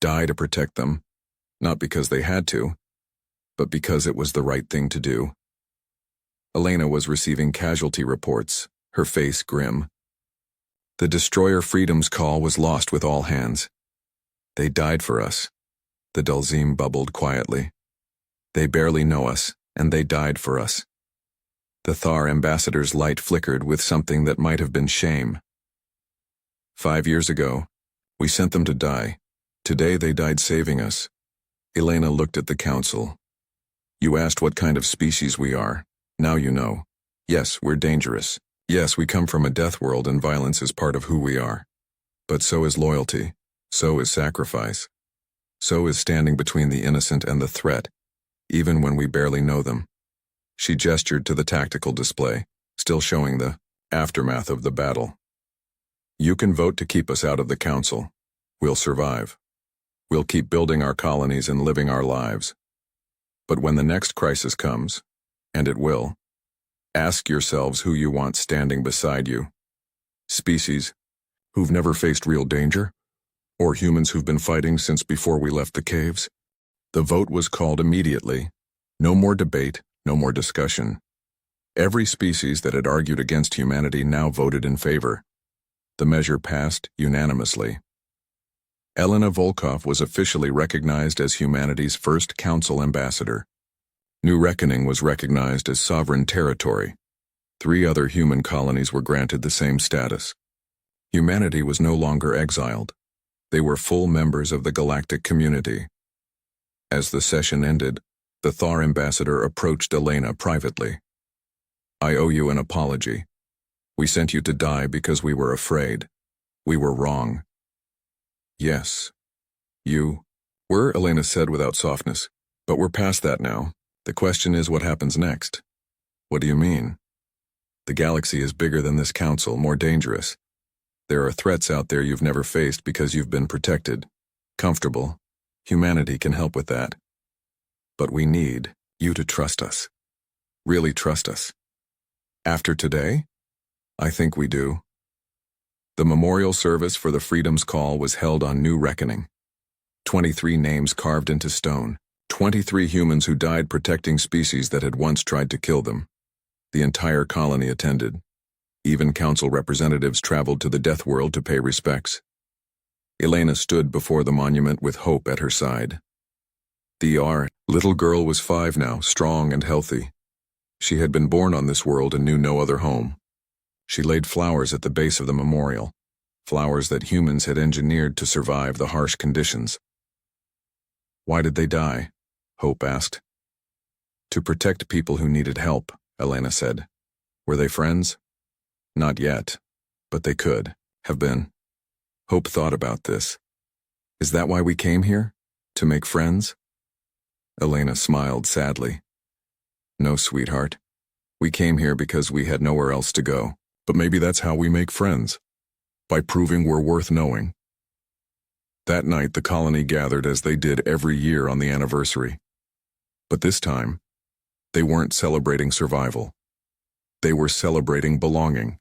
die to protect them, not because they had to, but because it was the right thing to do. Elena was receiving casualty reports, her face grim. The destroyer Freedom's call was lost with all hands. They died for us, the Dulzim bubbled quietly. They barely know us, and they died for us. The Thar ambassador's light flickered with something that might have been shame. 5 years ago, we sent them to die. Today they died saving us. Elena looked at the council. You asked what kind of species we are. Now you know. Yes, we're dangerous. Yes, we come from a death world and violence is part of who we are. But so is loyalty. So is sacrifice. So is standing between the innocent and the threat, even when we barely know them. She gestured to the tactical display, still showing the aftermath of the battle. You can vote to keep us out of the council. We'll survive. We'll keep building our colonies and living our lives. But when the next crisis comes, and it will, ask yourselves who you want standing beside you. Species who've never faced real danger, or humans who've been fighting since before we left the caves. The vote was called immediately. No more debate, no more discussion. Every species that had argued against humanity now voted in favor. The measure passed unanimously. Elena Volkov was officially recognized as humanity's first council ambassador. New Reckoning was recognized as sovereign territory. 3 other human colonies were granted the same status. Humanity was no longer exiled. They were full members of the galactic community. As the session ended, the Thar ambassador approached Elena privately. I owe you an apology. We sent you to die because we were afraid. We were wrong. Yes. You were, Elena said without softness. But we're past that now. The question is what happens next. What do you mean? The galaxy is bigger than this council, more dangerous. There are threats out there you've never faced because you've been protected. Comfortable. Humanity can help with that. But we need you to trust us. Really trust us. After today? I think we do. The memorial service for the Freedom's Call was held on New Reckoning. 23 names carved into stone. 23 humans who died protecting species that had once tried to kill them. The entire colony attended. Even council representatives traveled to the Deathworld to pay respects. Elena stood before the monument with hope at her side. The little girl was 5 now, strong and healthy. She had been born on this world and knew no other home. She laid flowers at the base of the memorial, flowers that humans had engineered to survive the harsh conditions. Why did they die? Hope asked. To protect people who needed help, Elena said. Were they friends? Not yet, but they could have been. Hope thought about this. Is that why we came here? To make friends? Elena smiled sadly. No, sweetheart. We came here because we had nowhere else to go. But maybe that's how we make friends. By proving we're worth knowing. That night the colony gathered as they did every year on the anniversary. But this time, they weren't celebrating survival. They were celebrating belonging.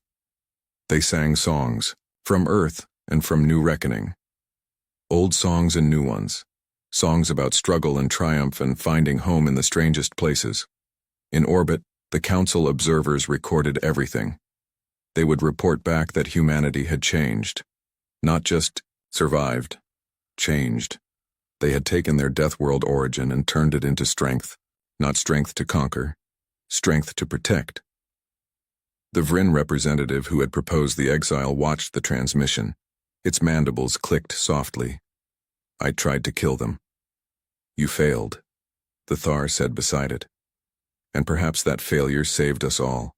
They sang songs, from Earth and from New Reckoning. Old songs and new ones. Songs about struggle and triumph and finding home in the strangest places. In orbit, the council observers recorded everything. They would report back that humanity had changed. Not just survived, changed. They had taken their Deathworld origin and turned it into strength. Not strength to conquer, strength to protect. The Vryn representative who had proposed the exile watched the transmission. Its mandibles clicked softly. I tried to kill them. You failed, the Thar said beside it. And perhaps that failure saved us all.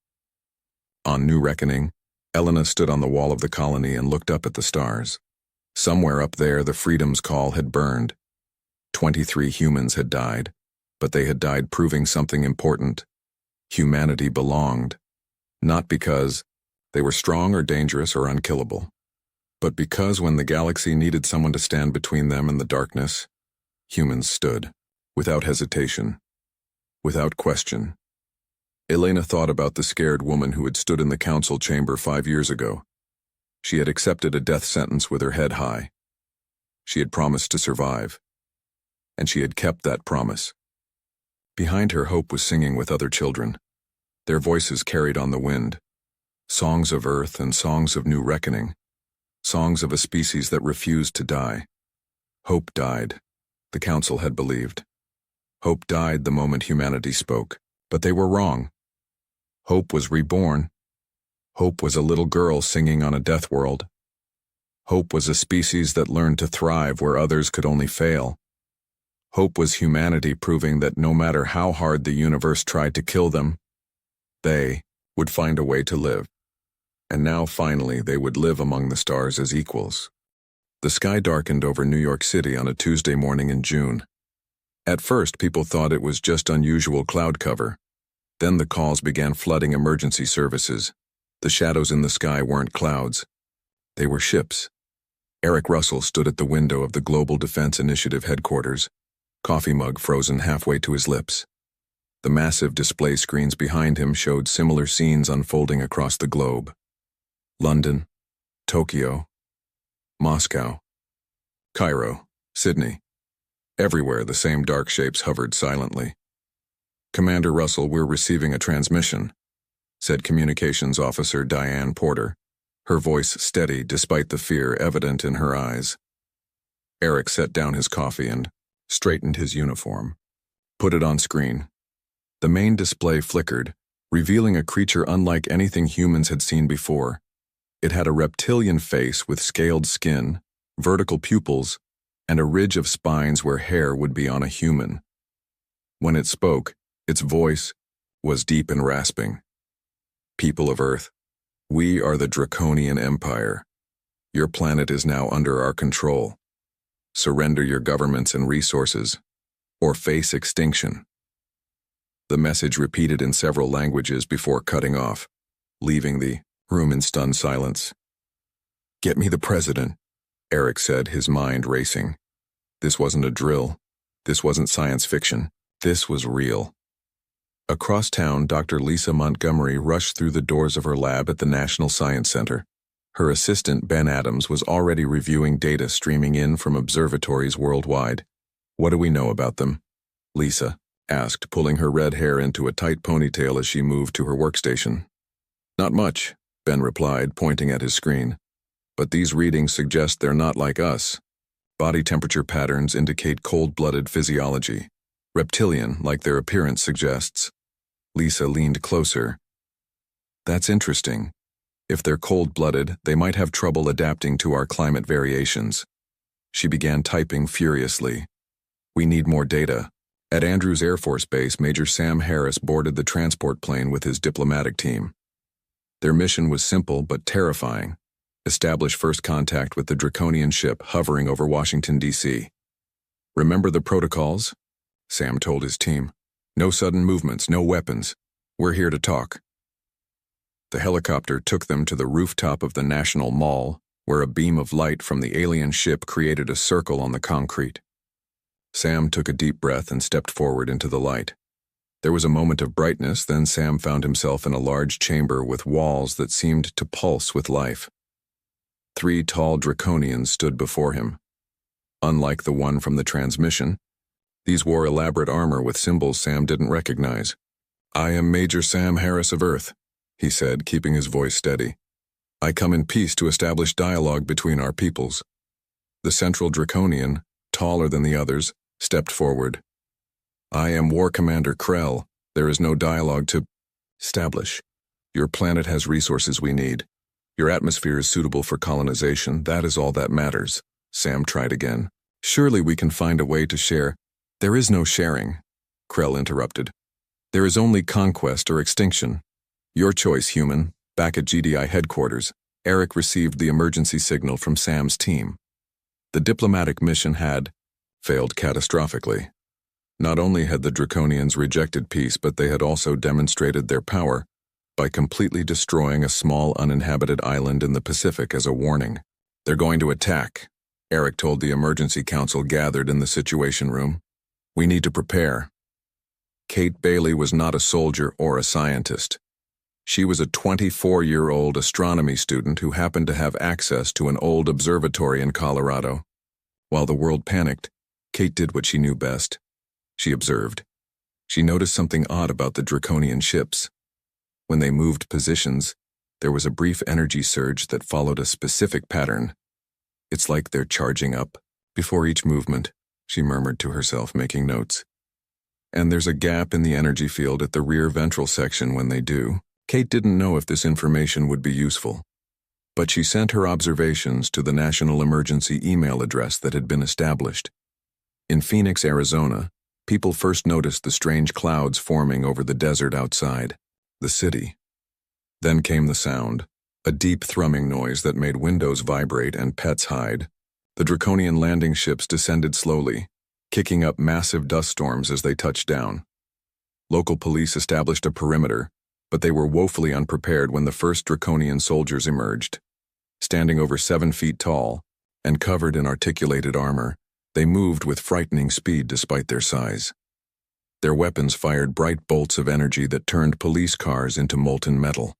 On New Reckoning, Elena stood on the wall of the colony and looked up at the stars. Somewhere up there, the Freedom's Call had burned. 23 humans had died, but they had died proving something important. Humanity belonged. Not because they were strong or dangerous or unkillable, but because when the galaxy needed someone to stand between them and the darkness, humans stood, without hesitation, without question. Elena thought about the scared woman who had stood in the council chamber 5 years ago. She had accepted a death sentence with her head high. She had promised to survive, and she had kept that promise. Behind her, Hope was singing with other children. Their voices carried on the wind, songs of earth and songs of new reckoning, songs of a species that refused to die. Hope died, the council had believed. Hope died the moment humanity spoke, but they were wrong. Hope was reborn. Hope was a little girl singing on a death world. Hope was a species that learned to thrive where others could only fail. Hope was humanity proving that no matter how hard the universe tried to kill them, they would find a way to live. And now finally they would live among the stars as equals. The sky darkened over New York City on a Tuesday morning in June. At first, people thought it was just unusual cloud cover. Then the calls began flooding emergency services. The shadows in the sky weren't clouds. They were ships. Eric Russell stood at the window of the Global Defense Initiative headquarters, coffee mug frozen halfway to his lips. The massive display screens behind him showed similar scenes unfolding across the globe. London, Tokyo, Moscow, Cairo, Sydney. Everywhere the same dark shapes hovered silently. "Commander Russell, we're receiving a transmission," said Communications Officer Diane Porter, her voice steady despite the fear evident in her eyes. Eric set down his coffee and straightened his uniform. "Put it on screen." The main display flickered, revealing a creature unlike anything humans had seen before. It had a reptilian face with scaled skin, vertical pupils, and a ridge of spines where hair would be on a human. When it spoke, its voice was deep and rasping. "People of Earth, we are the Draconian Empire. Your planet is now under our control. Surrender your governments and resources, or face extinction." The message repeated in several languages before cutting off, leaving the room in stunned silence. "Get me the president," Eric said, his mind racing. This wasn't a drill. This wasn't science fiction. This was real. Across town, Dr. Lisa Montgomery rushed through the doors of her lab at the National Science Center. Her assistant, Ben Adams, was already reviewing data streaming in from observatories worldwide. "What do we know about them?" Lisa asked, pulling her red hair into a tight ponytail as she moved to her workstation. "Not much," Ben replied, pointing at his screen. "But these readings suggest they're not like us. Body temperature patterns indicate cold-blooded physiology. Reptilian, like their appearance suggests." Lisa leaned closer. "That's interesting. If they're cold-blooded, they might have trouble adapting to our climate variations." She began typing furiously. "We need more data." At Andrews Air Force Base, Major Sam Harris boarded the transport plane with his diplomatic team. Their mission was simple but terrifying. Establish first contact with the Draconian ship hovering over Washington, D.C. "Remember the protocols?" Sam told his team. "No sudden movements, no weapons. We're here to talk." The helicopter took them to the rooftop of the National Mall, where a beam of light from the alien ship created a circle on the concrete. Sam took a deep breath and stepped forward into the light. There was a moment of brightness, then Sam found himself in a large chamber with walls that seemed to pulse with life. 3 tall Draconians stood before him. Unlike the one from the transmission, these wore elaborate armor with symbols Sam didn't recognize. "I am Major Sam Harris of Earth," he said, keeping his voice steady. "I come in peace to establish dialogue between our peoples." The central Draconian, taller than the others, stepped forward. "I am War Commander Krell. There is no dialogue to establish. Your planet has resources we need. Your atmosphere is suitable for colonization. That is all that matters." Sam tried again. "Surely we can find a way to share." "There is no sharing," Krell interrupted. "There is only conquest or extinction. Your choice, human." Back at GDI headquarters, Eric received the emergency signal from Sam's team. The diplomatic mission had failed catastrophically. Not only had the Draconians rejected peace, but they had also demonstrated their power by completely destroying a small uninhabited island in the Pacific as a warning. "They're going to attack," Eric told the emergency council gathered in the Situation Room. "We need to prepare." Kate Bailey was not a soldier or a scientist. She was a 24-year-old astronomy student who happened to have access to an old observatory in Colorado. While the world panicked, Kate did what she knew best. She observed. She noticed something odd about the Draconian ships. When they moved positions, there was a brief energy surge that followed a specific pattern. It's like they're charging up. Before each movement, she murmured to herself, making notes. And there's a gap in the energy field at the rear ventral section when they do. Kate didn't know if this information would be useful, but she sent her observations to the National Emergency email address that had been established. In Phoenix, Arizona, people first noticed the strange clouds forming over the desert outside the city. Then came the sound, a deep thrumming noise that made windows vibrate and pets hide. The Draconian landing ships descended slowly, kicking up massive dust storms as they touched down. Local police established a perimeter, but they were woefully unprepared when the first Draconian soldiers emerged. Standing over 7 feet tall and covered in articulated armor, they moved with frightening speed despite their size. Their weapons fired bright bolts of energy that turned police cars into molten metal.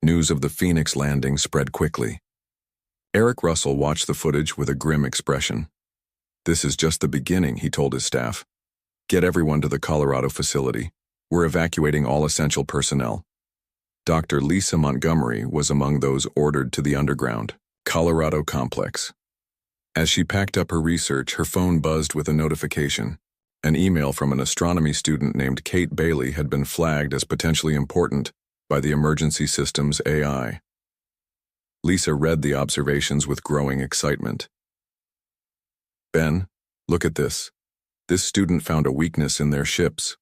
News of the Phoenix landing spread quickly. Eric Russell watched the footage with a grim expression. "This is just the beginning," he told his staff. "Get everyone to the Colorado facility. We're evacuating all essential personnel." Dr. Lisa Montgomery was among those ordered to the underground Colorado complex. As she packed up her research, her phone buzzed with a notification. An email from an astronomy student named Kate Bailey had been flagged as potentially important by the emergency system's AI. Lisa read the observations with growing excitement. "Ben, look at this. This student found a weakness in their ships.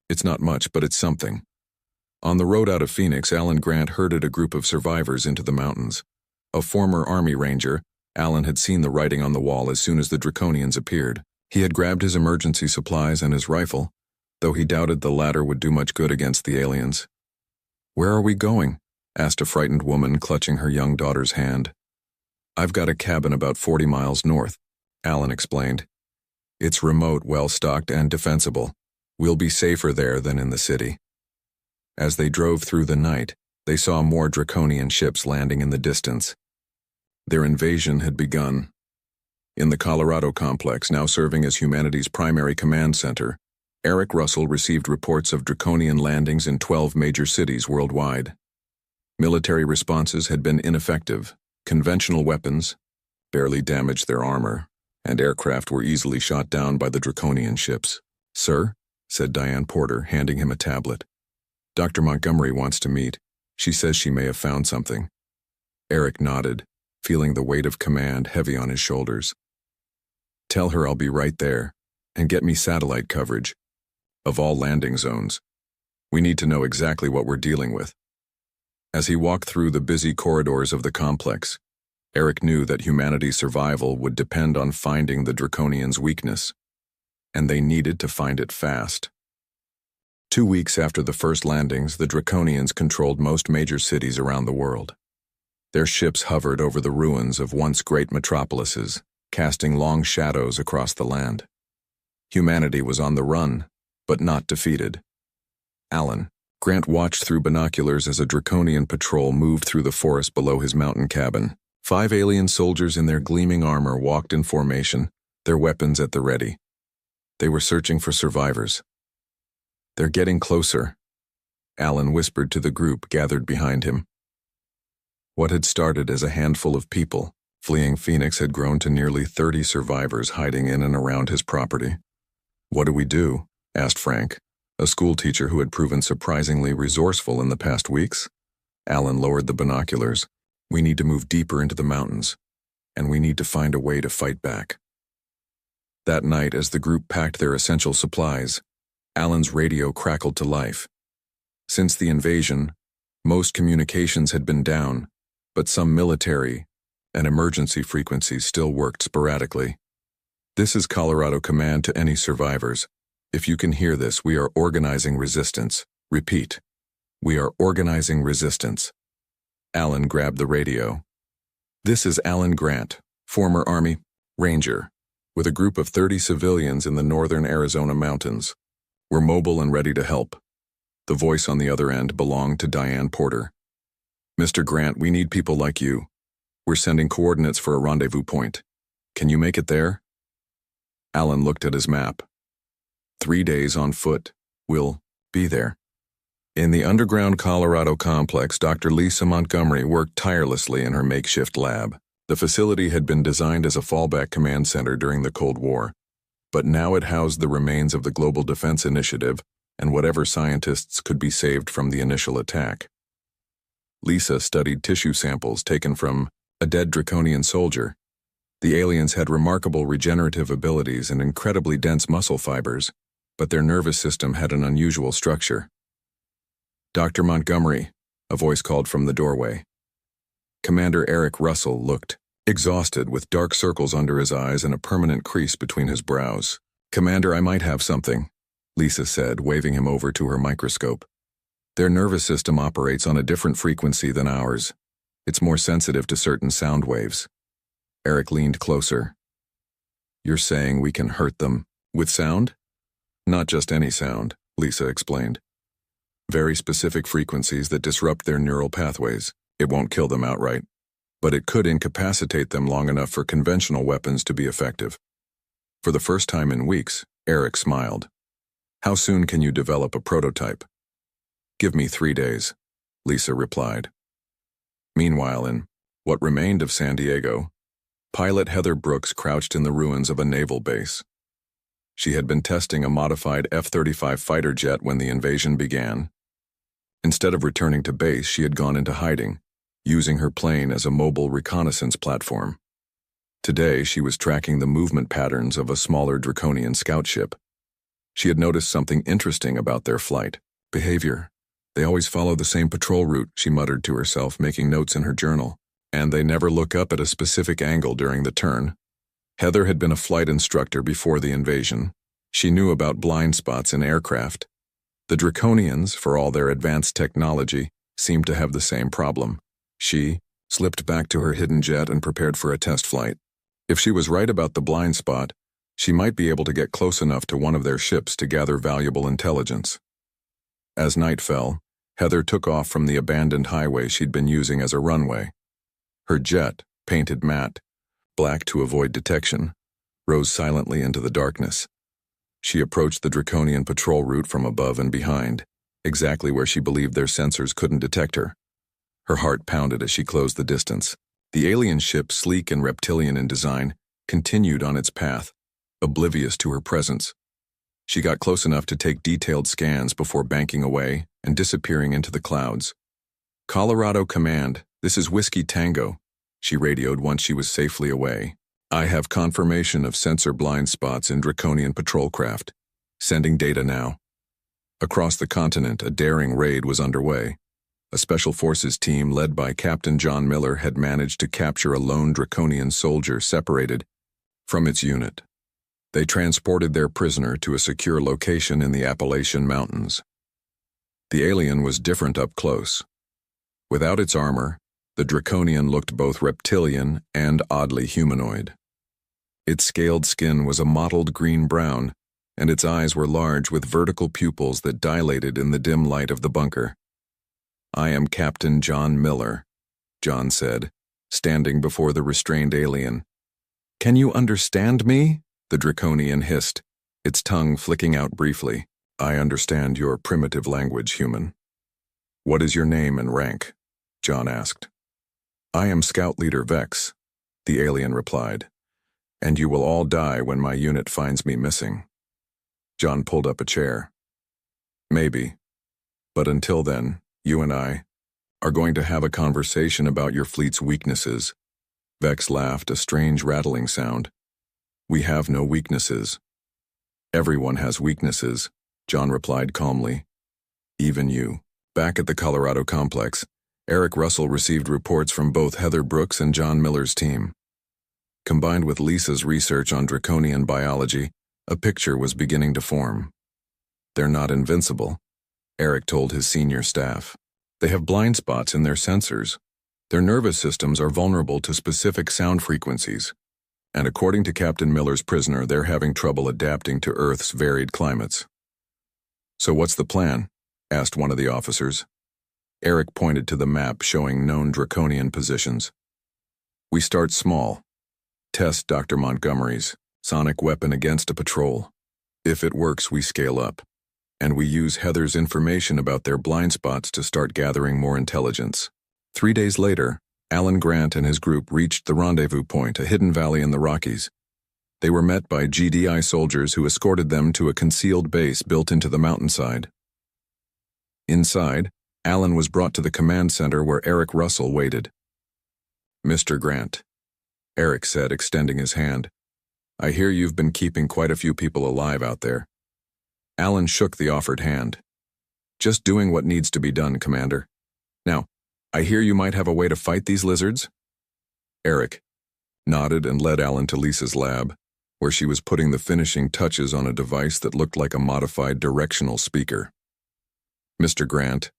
It's not much, but it's something." On the road out of Phoenix, Alan Grant herded a group of survivors into the mountains. A former Army Ranger, Alan had seen the writing on the wall as soon as the Draconians appeared. He had grabbed his emergency supplies and his rifle, though he doubted the latter would do much good against the aliens. "Where are we going?" asked a frightened woman clutching her young daughter's hand. "I've got a cabin about 40 miles north," Alan explained. "It's remote, well-stocked, and defensible. We'll be safer there than in the city." As they drove through the night, they saw more Draconian ships landing in the distance. Their invasion had begun. In the Colorado complex, now serving as humanity's primary command center, Eric Russell received reports of Draconian landings in 12 major cities worldwide. Military responses had been ineffective. Conventional weapons barely damaged their armor, and aircraft were easily shot down by the Draconian ships. "Sir," said Diane Porter, handing him a tablet. "Dr. Montgomery wants to meet. She says she may have found something." Eric nodded, feeling the weight of command heavy on his shoulders. "Tell her I'll be right there, and get me satellite coverage of all landing zones. We need to know exactly what we're dealing with." As he walked through the busy corridors of the complex, Eric knew that humanity's survival would depend on finding the Draconians' weakness, and they needed to find it fast. 2 weeks after the first landings, the Draconians controlled most major cities around the world. Their ships hovered over the ruins of once great metropolises, casting long shadows across the land. Humanity was on the run, but not defeated. Alan Grant watched through binoculars as a Draconian patrol moved through the forest below his mountain cabin. 5 alien soldiers in their gleaming armor walked in formation, their weapons at the ready. They were searching for survivors. "They're getting closer," Alan whispered to the group gathered behind him. What had started as a handful of people fleeing Phoenix had grown to nearly 30 survivors hiding in and around his property. "What do we do?" asked Frank, a schoolteacher who had proven surprisingly resourceful in the past weeks. Alan lowered the binoculars. "We need to move deeper into the mountains, and we need to find a way to fight back." That night, as the group packed their essential supplies, Alan's radio crackled to life. Since the invasion, most communications had been down, but some military and emergency frequencies still worked sporadically. "This is Colorado Command to any survivors. If you can hear this, we are organizing resistance. Repeat, we are organizing resistance." Alan grabbed the radio. "This is Alan Grant, former Army Ranger, with a group of 30 civilians in the northern Arizona mountains. We're mobile and ready to help." The voice on the other end belonged to Diane Porter. "Mr. Grant, we need people like you. We're sending coordinates for a rendezvous point. Can you make it there? Alan looked at his map. 3 days on foot. We'll be there. In the underground Colorado complex, Dr. Lisa Montgomery worked tirelessly in her makeshift lab. The facility had been designed as a fallback command center during the Cold War, but now it housed the remains of the Global Defense Initiative and whatever scientists could be saved from the initial attack. Lisa studied tissue samples taken from a dead Draconian soldier. The aliens had remarkable regenerative abilities and incredibly dense muscle fibers, but their nervous system had an unusual structure. Dr. Montgomery, a voice called from the doorway. Commander Eric Russell looked exhausted, with dark circles under his eyes and a permanent crease between his brows. "Commander, I might have something," Lisa said, waving him over to her microscope. "Their nervous system operates on a different frequency than ours. It's more sensitive to certain sound waves." Eric leaned closer. "You're saying we can hurt them with sound?" "Not just any sound," Lisa explained. "Very specific frequencies that disrupt their neural pathways. It won't kill them outright, but it could incapacitate them long enough for conventional weapons to be effective." For the first time in weeks, Eric smiled. "How soon can you develop a prototype?" "Give me 3 days," Lisa replied. Meanwhile, in what remained of San Diego, pilot Heather Brooks crouched in the ruins of a naval base. She had been testing a modified F-35 fighter jet when the invasion began. Instead of returning to base, she had gone into hiding, using her plane as a mobile reconnaissance platform. Today, she was tracking the movement patterns of a smaller Draconian scout ship. She had noticed something interesting about their flight behavior. "They always follow the same patrol route," she muttered to herself, making notes in her journal. "And they never look up at a specific angle during the turn." Heather had been a flight instructor before the invasion. She knew about blind spots in aircraft. The Draconians, for all their advanced technology, seemed to have the same problem. She slipped back to her hidden jet and prepared for a test flight. If she was right about the blind spot, she might be able to get close enough to one of their ships to gather valuable intelligence. As night fell, Heather took off from the abandoned highway she'd been using as a runway. Her jet, painted matte, black to avoid detection, rose silently into the darkness. She approached the Draconian patrol route from above and behind, exactly where she believed their sensors couldn't detect her. Her heart pounded as she closed the distance. The alien ship, sleek and reptilian in design, continued on its path, oblivious to her presence. She got close enough to take detailed scans before banking away and disappearing into the clouds. "Colorado Command, this is Whiskey Tango," she radioed once she was safely away. "I have confirmation of sensor blind spots in Draconian patrol craft. Sending data now." Across the continent, a daring raid was underway. A special forces team led by Captain John Miller had managed to capture a lone Draconian soldier separated from its unit. They transported their prisoner to a secure location in the Appalachian Mountains. The alien was different up close. Without its armor, the Draconian looked both reptilian and oddly humanoid. Its scaled skin was a mottled green-brown, and its eyes were large with vertical pupils that dilated in the dim light of the bunker. "I am Captain John Miller," John said, standing before the restrained alien. "Can you understand me?" the Draconian hissed, its tongue flicking out briefly. "I understand your primitive language, human." "What is your name and rank?" John asked. "I am Scout Leader Vex," the alien replied, "and you will all die when my unit finds me missing." John pulled up a chair. "Maybe, but until then, you and I are going to have a conversation about your fleet's weaknesses." Vex laughed, a strange rattling sound. "We have no weaknesses." "Everyone has weaknesses," John replied calmly. "Even you." Back at the Colorado complex, Eric Russell received reports from both Heather Brooks and John Miller's team. Combined with Lisa's research on Draconian biology, a picture was beginning to form. "They're not invincible," Eric told his senior staff. "They have blind spots in their sensors. Their nervous systems are vulnerable to specific sound frequencies. And according to Captain Miller's prisoner, they're having trouble adapting to Earth's varied climates." "So what's the plan?" asked one of the officers. Eric pointed to the map showing known Draconian positions. "We start small. Test Dr. Montgomery's sonic weapon against a patrol. If it works, we scale up. And we use Heather's information about their blind spots to start gathering more intelligence. 3 days later, Alan Grant and his group reached the rendezvous point, a hidden valley in the Rockies. They were met by GDI soldiers who escorted them to a concealed base built into the mountainside. Inside, Alan was brought to the command center where Eric Russell waited. "Mr. Grant," Eric said, extending his hand. "I hear you've been keeping quite a few people alive out there." Alan shook the offered hand. "Just doing what needs to be done, Commander. Now, I hear you might have a way to fight these lizards?" Eric nodded and led Alan to Lisa's lab, where she was putting the finishing touches on a device that looked like a modified directional speaker. "Mr. Grant,"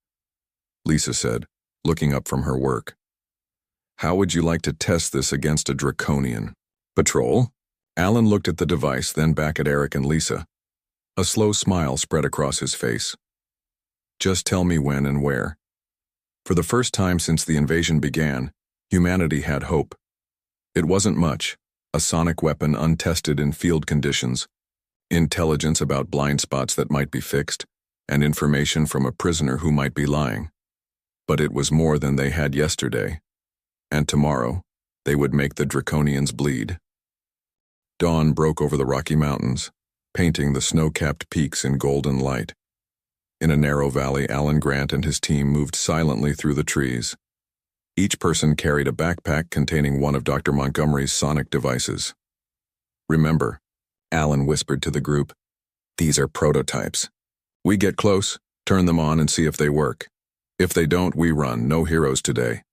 Lisa said, looking up from her work, "how would you like to test this against a draconian patrol?" Alan looked at the device, then back at Eric and Lisa. A slow smile spread across his face. "Just tell me when and where." For the first time since the invasion began, humanity had hope. It wasn't much, a sonic weapon untested in field conditions, intelligence about blind spots that might be fixed, and information from a prisoner who might be lying. But it was more than they had yesterday, and tomorrow they would make the draconians bleed. Dawn broke over the Rocky Mountains, painting the snow-capped peaks in golden light. In a narrow valley, Alan Grant and his team moved silently through the trees. Each person carried a backpack containing one of Dr. Montgomery's sonic devices. "Remember," Alan whispered to the group, "these are prototypes. We get close, turn them on, and see if they work. If they don't, we run. No heroes today."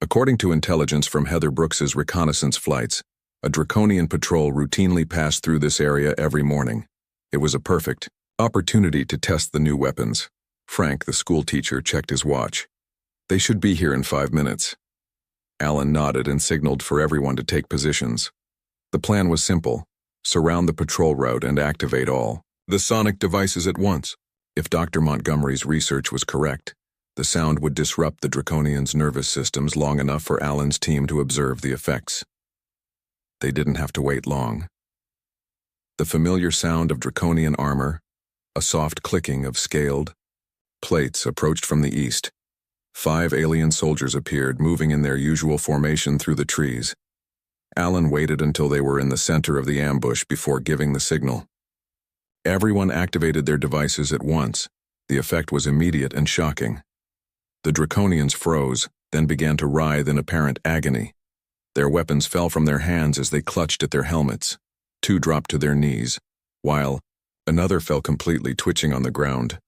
According to intelligence from Heather Brooks's reconnaissance flights, a draconian patrol routinely passed through this area every morning. It was a perfect opportunity to test the new weapons. Frank, the school teacher, checked his watch. "They should be here in 5 minutes." Alan nodded and signaled for everyone to take positions. The plan was simple: surround the patrol route and activate all the sonic devices at once. If Dr. Montgomery's research was correct, the sound would disrupt the draconians' nervous systems long enough for Alan's team to observe the effects. They didn't have to wait long. The familiar sound of draconian armor, a soft clicking of scaled plates, approached from the east. 5 alien soldiers appeared, moving in their usual formation through the trees. Alan waited until they were in the center of the ambush before giving the signal. Everyone activated their devices at once. The effect was immediate and shocking. The draconians froze, then began to writhe in apparent agony. Their weapons fell from their hands as they clutched at their helmets. 2 dropped to their knees, while another fell completely, twitching on the ground.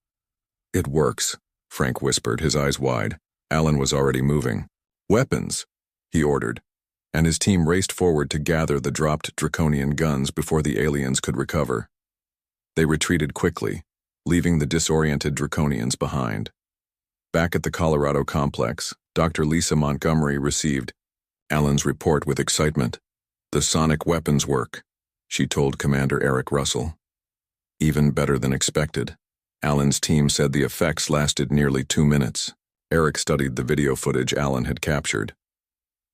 "It works," Frank whispered, his eyes wide. Alan was already moving. "Weapons," he ordered, and his team raced forward to gather the dropped draconian guns before the aliens could recover. They retreated quickly, leaving the disoriented draconians behind. Back at the Colorado complex, Dr. Lisa Montgomery received Alan's report with excitement. "The sonic weapons work," she told Commander Eric Russell. "Even better than expected." Alan's team said the effects lasted nearly 2 minutes. Eric studied the video footage Alan had captured.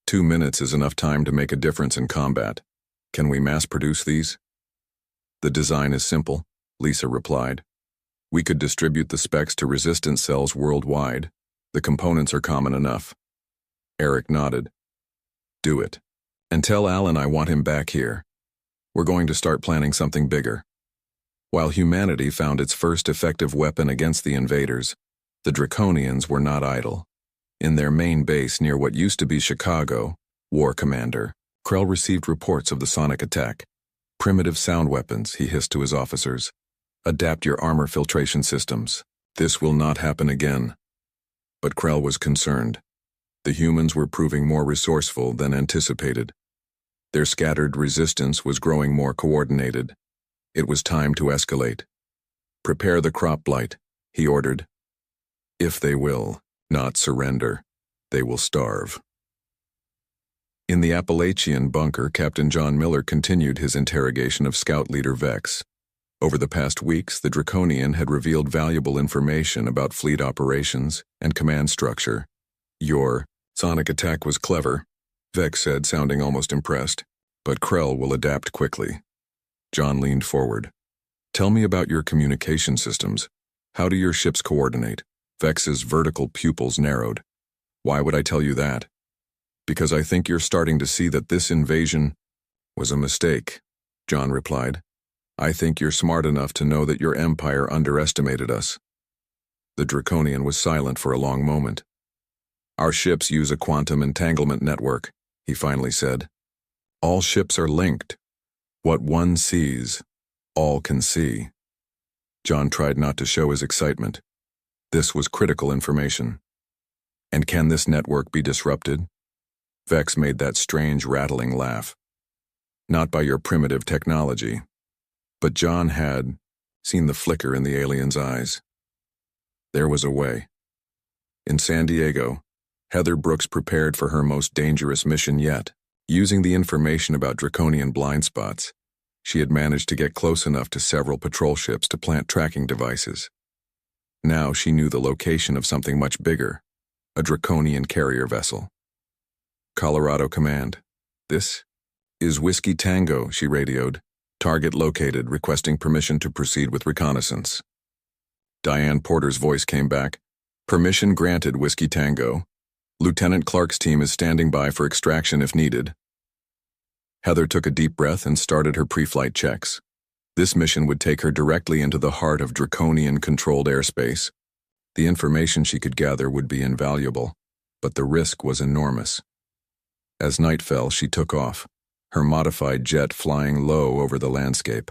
2 minutes is enough time to make a difference in combat. Can we mass-produce these? "The design is simple," Lisa replied. "We could distribute the specs to resistance cells worldwide. The components are common enough." Eric nodded. "Do it. And tell Alan I want him back here. We're going to start planning something bigger." While humanity found its first effective weapon against the invaders, the draconians were not idle. In their main base near what used to be Chicago, War Commander Krell received reports of the sonic attack. "Primitive sound weapons," he hissed to his officers. "Adapt your armor filtration systems. This will not happen again." But Krell was concerned. The humans were proving more resourceful than anticipated. Their scattered resistance was growing more coordinated. It was time to escalate. "Prepare the crop blight," he ordered. "If they will not surrender, they will starve." In the Appalachian bunker, Captain John Miller continued his interrogation of Scout Leader Vex. Over the past weeks, the Draconian had revealed valuable information about fleet operations and command structure. "Your sonic attack was clever," Vex said, sounding almost impressed. But Krell will adapt quickly. John leaned forward. Tell me about your communication systems. How do your ships coordinate? Vex's vertical pupils narrowed. Why would I tell you that? Because I think you're starting to see that this invasion was a mistake, John replied. I think you're smart enough to know that your empire underestimated us. The Draconian was silent for a long moment. Our ships use a quantum entanglement network, he finally said. All ships are linked. What one sees, all can see. John tried not to show his excitement. This was critical information. And can this network be disrupted? Vex made that strange rattling laugh. Not by your primitive technology. But John had seen the flicker in the alien's eyes. There was a way. In San Diego, Heather Brooks prepared for her most dangerous mission yet. Using the information about Draconian blind spots, she had managed to get close enough to several patrol ships to plant tracking devices. Now she knew the location of something much bigger, a Draconian carrier vessel. Colorado Command. This is Whiskey Tango, she radioed. Target located, requesting permission to proceed with reconnaissance. Diane Porter's voice came back. Permission granted, Whiskey Tango. Lieutenant Clark's team is standing by for extraction if needed. Heather took a deep breath and started her pre-flight checks. This mission would take her directly into the heart of Draconian-controlled airspace. The information she could gather would be invaluable, but the risk was enormous. As night fell, she took off, her modified jet flying low over the landscape.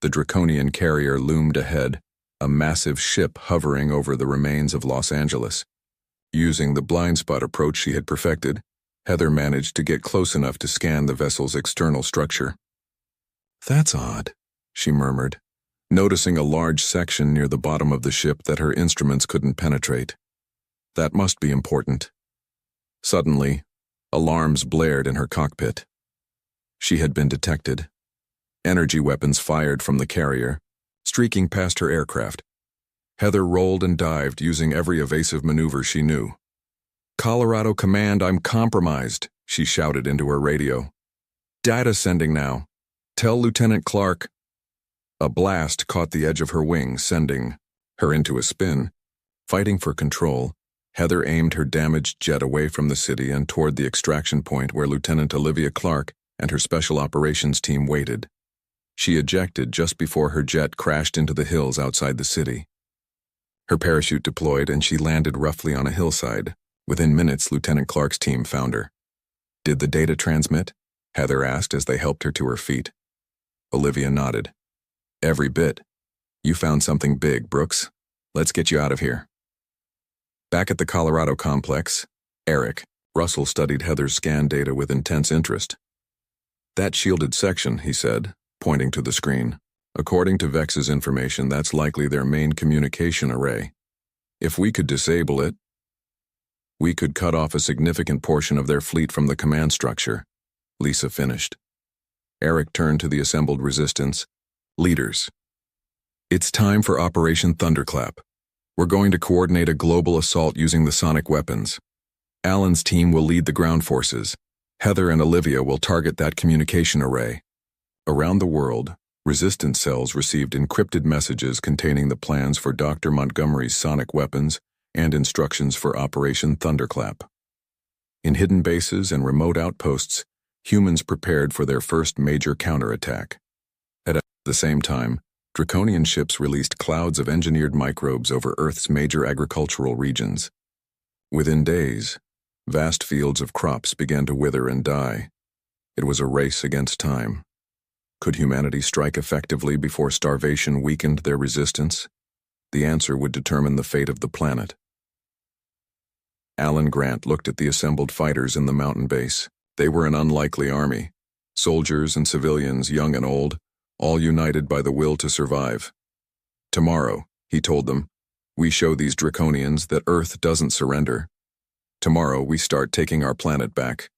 The Draconian carrier loomed ahead, a massive ship hovering over the remains of Los Angeles. Using the blind spot approach she had perfected, Heather managed to get close enough to scan the vessel's external structure. That's odd, she murmured, noticing a large section near the bottom of the ship that her instruments couldn't penetrate. That must be important. Suddenly, alarms blared in her cockpit. She had been detected. Energy weapons fired from the carrier, streaking past her aircraft. Heather rolled and dived, using every evasive maneuver she knew. Colorado Command, I'm compromised, she shouted into her radio. Data sending now. Tell Lieutenant Clark. A blast caught the edge of her wing, sending her into a spin. Fighting for control, Heather aimed her damaged jet away from the city and toward the extraction point where Lieutenant Olivia Clark and her special operations team waited. She ejected just before her jet crashed into the hills outside the city. Her parachute deployed and she landed roughly on a hillside. Within minutes, Lieutenant Clark's team found her. Did the data transmit? Heather asked as they helped her to her feet. Olivia nodded. Every bit. You found something big, Brooks. Let's get you out of here. Back at the Colorado complex, Eric, Russell studied Heather's scan data with intense interest. That shielded section, he said, pointing to the screen. According to Vex's information, that's likely their main communication array. If we could disable it, we could cut off a significant portion of their fleet from the command structure, Lisa finished. Eric turned to the assembled resistance. Leaders. It's time for Operation Thunderclap. We're going to coordinate a global assault using the sonic weapons. Alan's team will lead the ground forces. Heather and Olivia will target that communication array. Around the world, resistance cells received encrypted messages containing the plans for Dr. Montgomery's sonic weapons and instructions for Operation Thunderclap. In hidden bases and remote outposts, humans prepared for their first major counterattack. At the same time, Draconian ships released clouds of engineered microbes over Earth's major agricultural regions. Within days, vast fields of crops began to wither and die. It was a race against time. Could humanity strike effectively before starvation weakened their resistance? The answer would determine the fate of the planet. Alan Grant looked at the assembled fighters in the mountain base. They were an unlikely army. Soldiers and civilians, young and old, all united by the will to survive. Tomorrow, he told them, we show these Draconians that Earth doesn't surrender. Tomorrow, we start taking our planet back.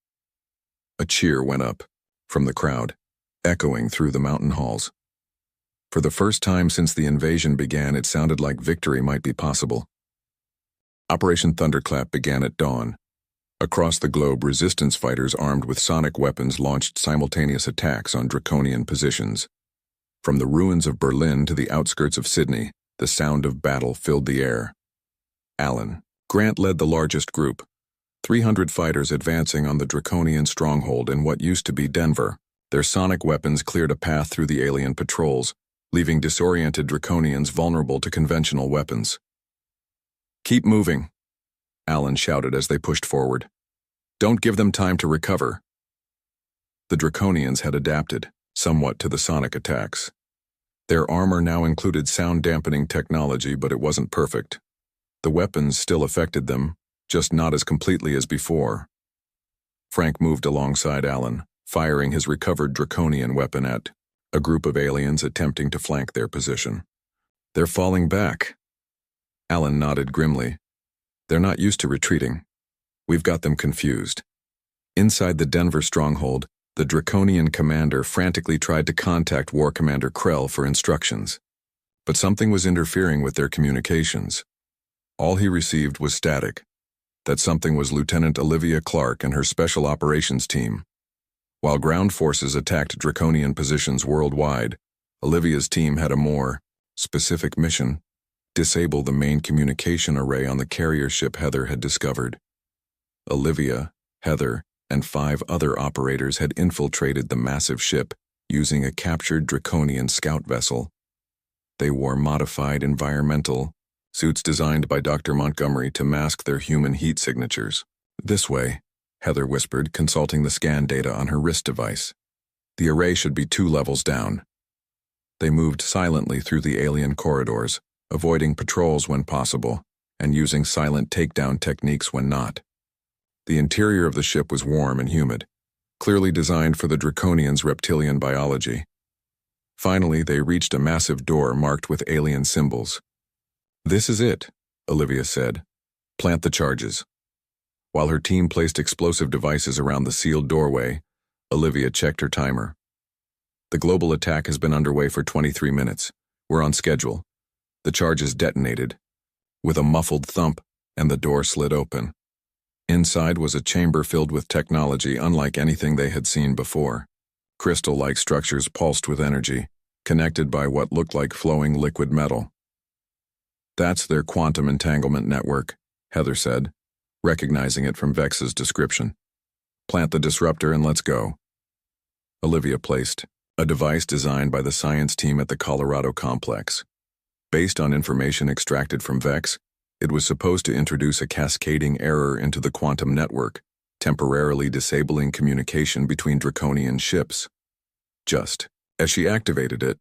A cheer went up from the crowd, echoing through the mountain halls. For the first time since the invasion began, it sounded like victory might be possible. Operation Thunderclap began at dawn. Across the globe, resistance fighters armed with sonic weapons launched simultaneous attacks on draconian positions. From the ruins of Berlin to the outskirts of Sydney, the sound of battle filled the air. Alan Grant led the largest group, 300 fighters advancing on the draconian stronghold in what used to be Denver. Their sonic weapons cleared a path through the alien patrols, leaving disoriented draconians vulnerable to conventional weapons. "Keep moving," Alan shouted as they pushed forward. "Don't give them time to recover." The draconians had adapted, somewhat, to the sonic attacks. Their armor now included sound-dampening technology, but it wasn't perfect. The weapons still affected them, just not as completely as before. Frank moved alongside Alan, firing his recovered draconian weapon at a group of aliens attempting to flank their position. "They're falling back." Alan nodded grimly. "They're not used to retreating. We've got them confused." Inside the Denver stronghold, the draconian commander frantically tried to contact War Commander Krell for instructions. But something was interfering with their communications. All he received was static. That something was Lieutenant Olivia Clark and her Special Operations team. While ground forces attacked draconian positions worldwide, Olivia's team had a more specific mission: disable the main communication array on the carrier ship Heather had discovered. Olivia, Heather, and 5 other operators had infiltrated the massive ship using a captured draconian scout vessel. They wore modified environmental suits designed by Dr. Montgomery to mask their human heat signatures. "This way," Heather whispered, consulting the scan data on her wrist device. "The array should be 2 levels down." They moved silently through the alien corridors, avoiding patrols when possible, and using silent takedown techniques when not. The interior of the ship was warm and humid, clearly designed for the draconians' reptilian biology. Finally, they reached a massive door marked with alien symbols. "This is it," Olivia said. "Plant the charges." While her team placed explosive devices around the sealed doorway, Olivia checked her timer. "The global attack has been underway for 23 minutes. We're on schedule." The charges detonated with a muffled thump, and the door slid open. Inside was a chamber filled with technology unlike anything they had seen before. Crystal-like structures pulsed with energy, connected by what looked like flowing liquid metal. "That's their quantum entanglement network," Heather said, recognizing it from Vex's description. "Plant the disruptor and let's go." Olivia placed a device designed by the science team at the Colorado complex. Based on information extracted from Vex, it was supposed to introduce a cascading error into the quantum network, temporarily disabling communication between draconian ships. Just as she activated it,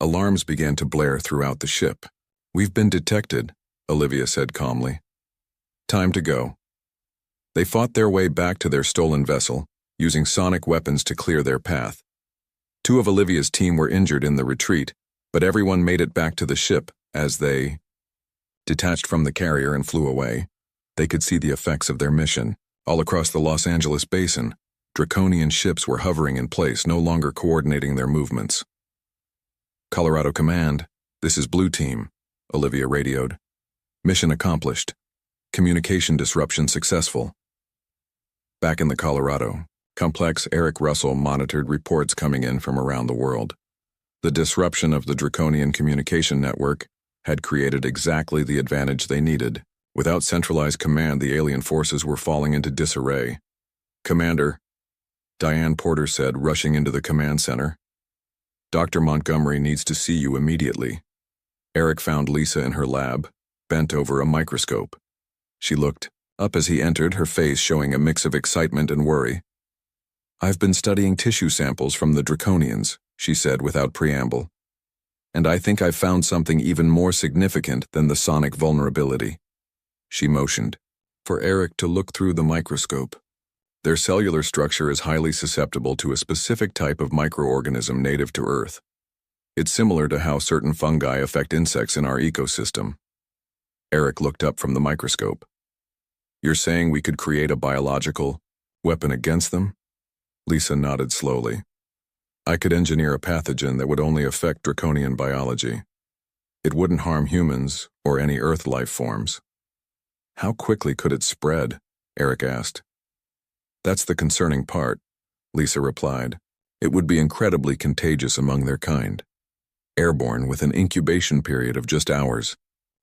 alarms began to blare throughout the ship. "We've been detected," Olivia said calmly. "Time to go." They fought their way back to their stolen vessel, using sonic weapons to clear their path. 2 of Olivia's team were injured in the retreat, but everyone made it back to the ship. As they detached from the carrier and flew away, they could see the effects of their mission. All across the Los Angeles basin, draconian ships were hovering in place, no longer coordinating their movements. "Colorado Command, this is Blue Team," Olivia radioed. "Mission accomplished. Communication disruption successful." Back in the Colorado complex, Eric Russell monitored reports coming in from around the world. The disruption of the draconian communication network had created exactly the advantage they needed. Without centralized command, the alien forces were falling into disarray. "Commander," Diane Porter said, rushing into the command center. "Dr. Montgomery needs to see you immediately." Eric found Lisa in her lab, bent over a microscope. She looked up as he entered, her face showing a mix of excitement and worry. "I've been studying tissue samples from the draconians," she said without preamble. "And I think I've found something even more significant than the sonic vulnerability." She motioned for Eric to look through the microscope. "Their cellular structure is highly susceptible to a specific type of microorganism native to Earth. It's similar to how certain fungi affect insects in our ecosystem." Eric looked up from the microscope. "You're saying we could create a biological weapon against them?" Lisa nodded slowly. "I could engineer a pathogen that would only affect draconian biology. It wouldn't harm humans or any Earth life forms." "How quickly could it spread?" Eric asked. That's the concerning part, Lisa replied. It would be incredibly contagious among their kind. Airborne with an incubation period of just hours.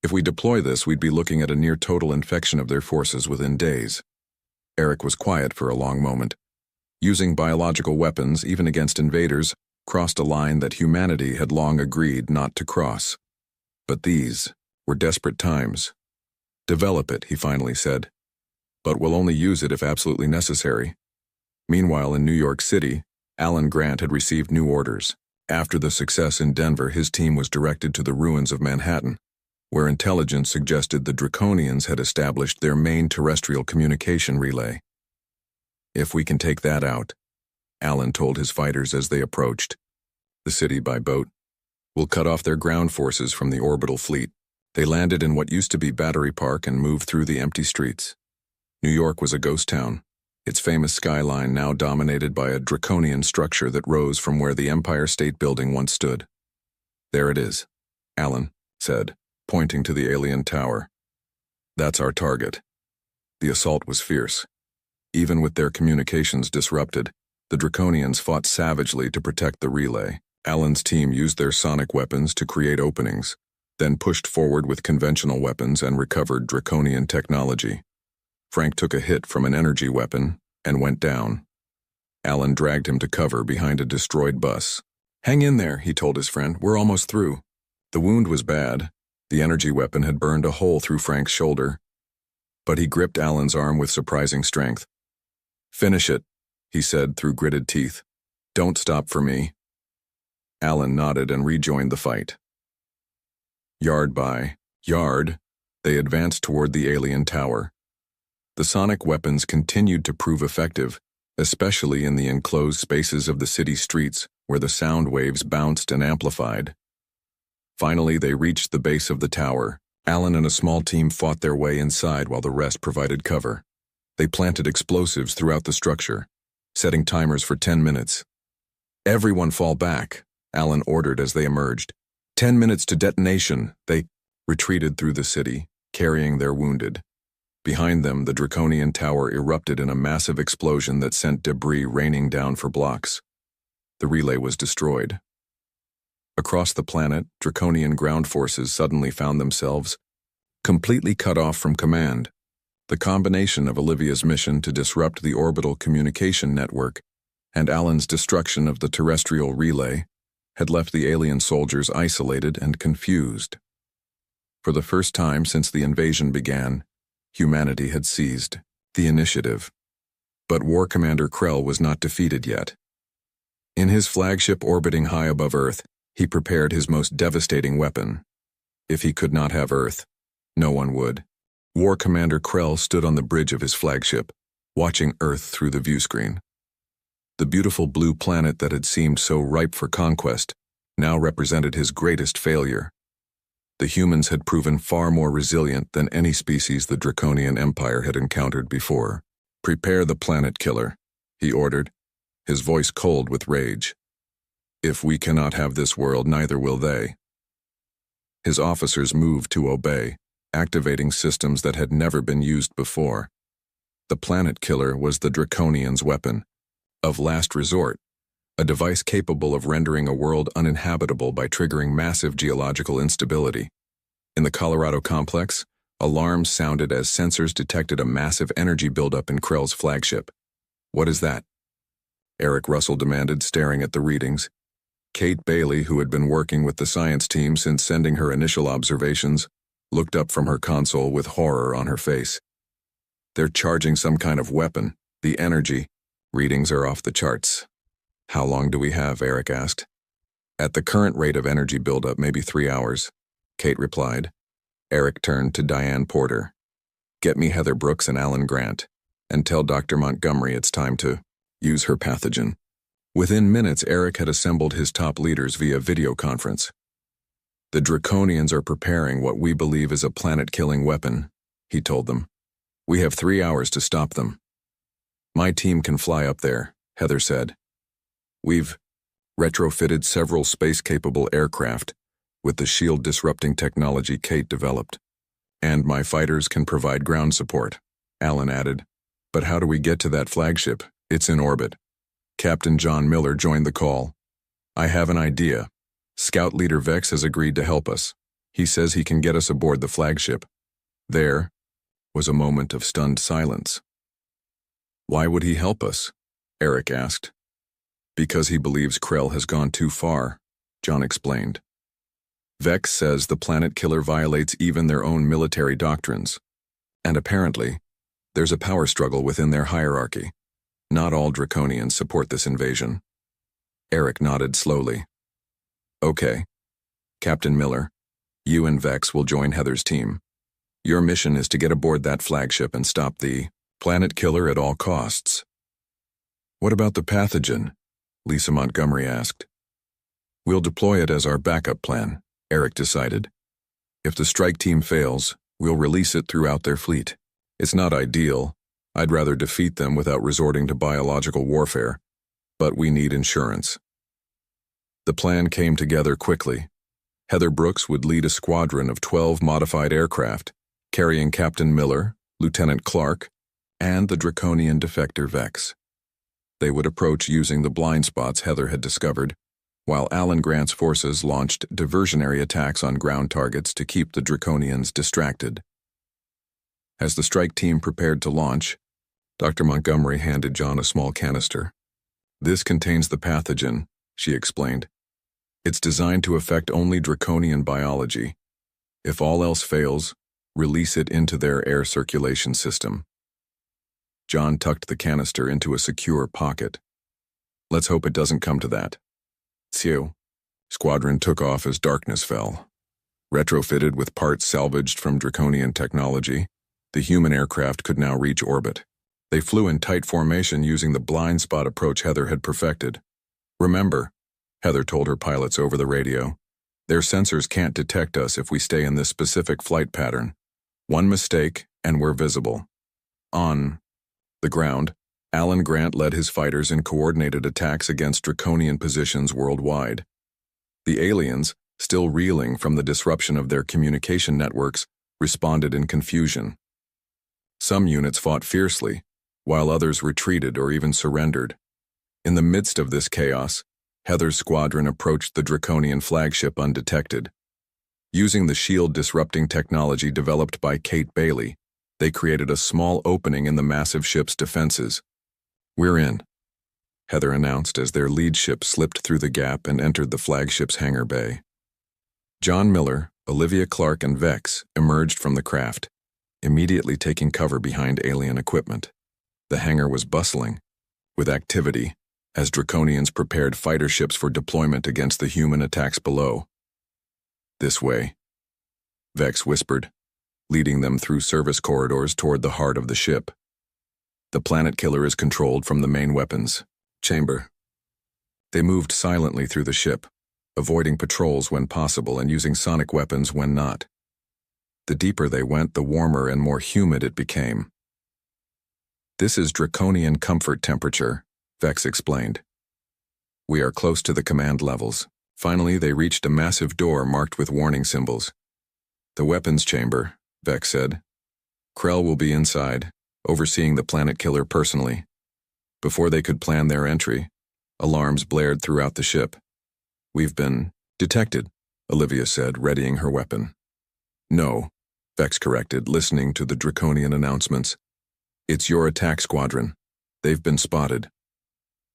If we deploy this, we'd be looking at a near total infection of their forces within days. Eric was quiet for a long moment. Using biological weapons, even against invaders, crossed a line that humanity had long agreed not to cross. But these were desperate times. Develop it, he finally said. But we'll only use it if absolutely necessary. Meanwhile, in New York City, Alan Grant had received new orders. After the success in Denver, his team was directed to the ruins of Manhattan, where intelligence suggested the Draconians had established their main terrestrial communication relay. If we can take that out, Alan told his fighters as they approached the city by boat, we'll cut off their ground forces from the orbital fleet. They landed in what used to be Battery Park and moved through the empty streets. New York was a ghost town, its famous skyline now dominated by a draconian structure that rose from where the Empire State Building once stood. There it is, Alan said, pointing to the alien tower. That's our target. The assault was fierce. Even with their communications disrupted, the Draconians fought savagely to protect the relay. Alan's team used their sonic weapons to create openings, then pushed forward with conventional weapons and recovered Draconian technology. Frank took a hit from an energy weapon and went down. Alan dragged him to cover behind a destroyed bus. Hang in there, he told his friend. We're almost through. The wound was bad. The energy weapon had burned a hole through Frank's shoulder. But he gripped Alan's arm with surprising strength. Finish it, he said through gritted teeth. Don't stop for me. Alan nodded and rejoined the fight. Yard by yard, they advanced toward the alien tower. The sonic weapons continued to prove effective, especially in the enclosed spaces of the city streets where the sound waves bounced and amplified. Finally, they reached the base of the tower. Alan and a small team fought their way inside while the rest provided cover. They planted explosives throughout the structure, setting timers for 10 minutes. Everyone fall back, Alan ordered as they emerged. 10 minutes to detonation. They retreated through the city, carrying their wounded. Behind them, the Draconian tower erupted in a massive explosion that sent debris raining down for blocks. The relay was destroyed. Across the planet, Draconian ground forces suddenly found themselves completely cut off from command. The combination of Olivia's mission to disrupt the orbital communication network and Alan's destruction of the terrestrial relay had left the alien soldiers isolated and confused. For the first time since the invasion began, humanity had seized the initiative. But War Commander Krell was not defeated yet. In his flagship orbiting high above Earth, he prepared his most devastating weapon. If he could not have Earth, no one would. War Commander Krell stood on the bridge of his flagship, watching Earth through the viewscreen. The beautiful blue planet that had seemed so ripe for conquest now represented his greatest failure. The humans had proven far more resilient than any species the Draconian Empire had encountered before. Prepare the planet killer, he ordered, his voice cold with rage. If we cannot have this world, neither will they. His officers moved to obey, activating systems that had never been used before. The planet killer was the Draconians' weapon, of last resort, a device capable of rendering a world uninhabitable by triggering massive geological instability. In the Colorado complex, alarms sounded as sensors detected a massive energy buildup in Krell's flagship. What is that? Eric Russell demanded, staring at the readings. Kate Bailey, who had been working with the science team since sending her initial observations, looked up from her console with horror on her face. They're charging some kind of weapon. The energy readings are off the charts. How long do we have? Eric asked. At the current rate of energy buildup, maybe 3 hours, Kate replied. Eric turned to Diane Porter. Get me Heather Brooks and Alan Grant, and tell Dr. Montgomery it's time to use her pathogen. Within minutes, Eric had assembled his top leaders via video conference. The Draconians are preparing what we believe is a planet-killing weapon, he told them. We have 3 hours to stop them. My team can fly up there, Heather said. We've retrofitted several space-capable aircraft with the shield-disrupting technology Kate developed. And my fighters can provide ground support, Alan added. But how do we get to that flagship? It's in orbit. Captain John Miller joined the call. I have an idea. Scout Leader Vex has agreed to help us. He says he can get us aboard the flagship. There was a moment of stunned silence. Why would he help us? Eric asked. Because he believes Krell has gone too far, John explained. Vex says the planet killer violates even their own military doctrines. And apparently, there's a power struggle within their hierarchy. Not all Draconians support this invasion. Eric nodded slowly. Okay. Captain Miller, you and Vex will join Heather's team. Your mission is to get aboard that flagship and stop the planet killer at all costs. What about the pathogen? Lisa Montgomery asked. We'll deploy it as our backup plan, Eric decided. If the strike team fails, we'll release it throughout their fleet. It's not ideal. I'd rather defeat them without resorting to biological warfare, but we need insurance. The plan came together quickly. Heather Brooks would lead a squadron of 12 modified aircraft, carrying Captain Miller, Lieutenant Clark, and the Draconian defector Vex. They would approach using the blind spots Heather had discovered, while Alan Grant's forces launched diversionary attacks on ground targets to keep the Draconians distracted. As the strike team prepared to launch, Dr. Montgomery handed John a small canister. This contains the pathogen, she explained. It's designed to affect only Draconian biology. If all else fails, release it into their air circulation system. John tucked the canister into a secure pocket. Let's hope it doesn't come to that. Tsiu. Squadron took off as darkness fell. Retrofitted with parts salvaged from Draconian technology, the human aircraft could now reach orbit. They flew in tight formation using the blind spot approach Heather had perfected. Remember, Heather told her pilots over the radio, their sensors can't detect us if we stay in this specific flight pattern. One mistake, and we're visible. On the ground, Alan Grant led his fighters in coordinated attacks against Draconian positions worldwide. The aliens, still reeling from the disruption of their communication networks, responded in confusion. Some units fought fiercely, while others retreated or even surrendered. In the midst of this chaos, Heather's squadron approached the Draconian flagship undetected. Using the shield-disrupting technology developed by Kate Bailey, they created a small opening in the massive ship's defenses. We're in, Heather announced as their lead ship slipped through the gap and entered the flagship's hangar bay. John Miller, Olivia Clark, and Vex emerged from the craft, immediately taking cover behind alien equipment. The hangar was bustling with activity as Draconians prepared fighter ships for deployment against the human attacks below. This way, Vex whispered, leading them through service corridors toward the heart of the ship. The planet killer is controlled from the main weapons chamber. They moved silently through the ship, avoiding patrols when possible and using sonic weapons when not. The deeper they went, the warmer and more humid it became. This is Draconian comfort temperature, Vex explained. We are close to the command levels. Finally, they reached a massive door marked with warning symbols. The weapons chamber, Vex said. Krell will be inside, overseeing the planet killer personally. Before they could plan their entry, alarms blared throughout the ship. We've been detected, Olivia said, readying her weapon. No, Vex corrected, listening to the Draconian announcements. It's your attack squadron. They've been spotted.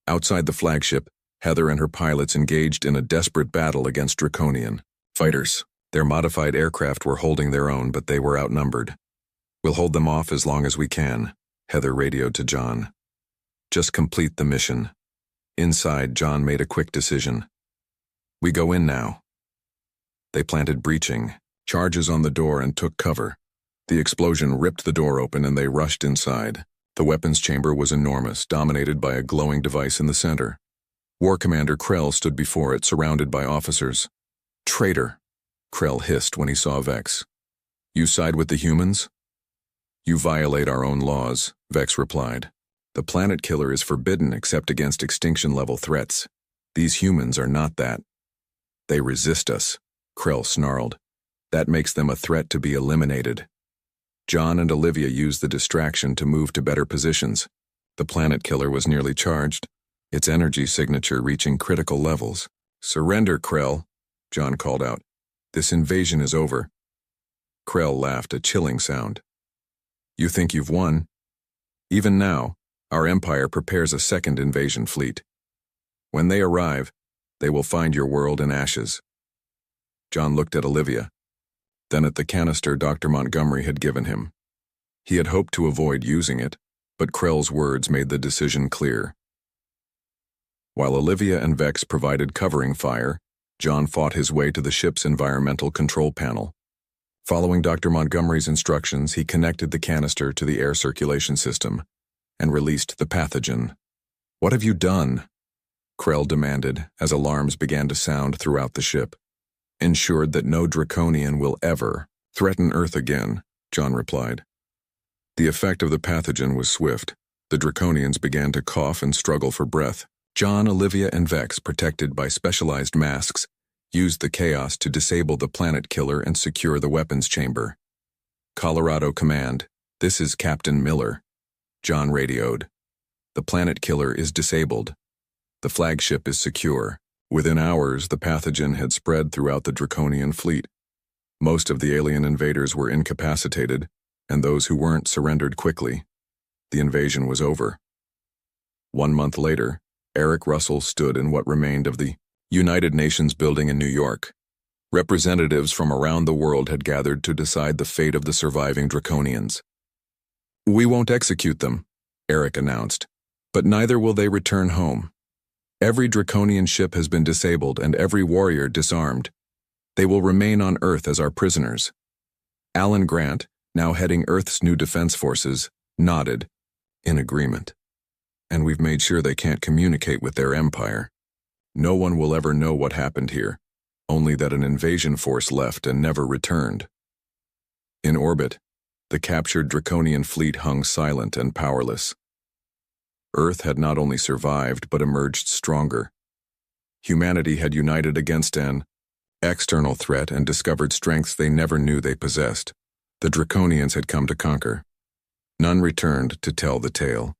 Outside the flagship, Heather and her pilots engaged in a desperate battle against Draconian fighters. Their modified aircraft were holding their own, but they were outnumbered. We'll hold them off as long as we can, Heather radioed to John. Just complete the mission. Inside, John made a quick decision. We go in now. They planted breaching charges on the door and took cover. The explosion ripped the door open and they rushed inside. The weapons chamber was enormous, dominated by a glowing device in the center. War Commander Krell stood before it, surrounded by officers. Traitor, Krell hissed when he saw Vex. You side with the humans? You violate our own laws, Vex replied. The planet killer is forbidden except against extinction-level threats. These humans are not that. They resist us, Krell snarled. That makes them a threat to be eliminated. John and Olivia used the distraction to move to better positions. The planet killer was nearly charged, its energy signature reaching critical levels. "Surrender, Krell," John called out. "This invasion is over." Krell laughed, a chilling sound. "You think you've won? Even now, our empire prepares a second invasion fleet. When they arrive, they will find your world in ashes." John looked at Olivia, then at the canister Dr. Montgomery had given him. He had hoped to avoid using it, but Krell's words made the decision clear. While Olivia and Vex provided covering fire, John fought his way to the ship's environmental control panel. Following Dr. Montgomery's instructions, he connected the canister to the air circulation system and released the pathogen. "What have you done?" Krell demanded as alarms began to sound throughout the ship. "Ensured that no Draconian will ever threaten Earth again," John replied. The effect of the pathogen was swift. The Draconians began to cough and struggle for breath. John, Olivia, and Vex, protected by specialized masks, used the chaos to disable the planet killer and secure the weapons chamber. "Colorado Command, this is Captain Miller," John radioed. "The planet killer is disabled. The flagship is secure." Within hours, the pathogen had spread throughout the Draconian fleet. Most of the alien invaders were incapacitated, and those who weren't surrendered quickly. The invasion was over. 1 month later, Eric Russell stood in what remained of the United Nations building in New York. Representatives from around the world had gathered to decide the fate of the surviving Draconians. "We won't execute them," Eric announced, "but neither will they return home. Every Draconian ship has been disabled and every warrior disarmed. They will remain on Earth as our prisoners." Alan Grant, now heading Earth's new defense forces, nodded, in agreement. "And we've made sure they can't communicate with their empire. No one will ever know what happened here, only that an invasion force left and never returned." In orbit, the captured Draconian fleet hung silent and powerless. Earth had not only survived but emerged stronger. Humanity had united against an external threat and discovered strengths they never knew they possessed. The Draconians had come to conquer. None returned to tell the tale.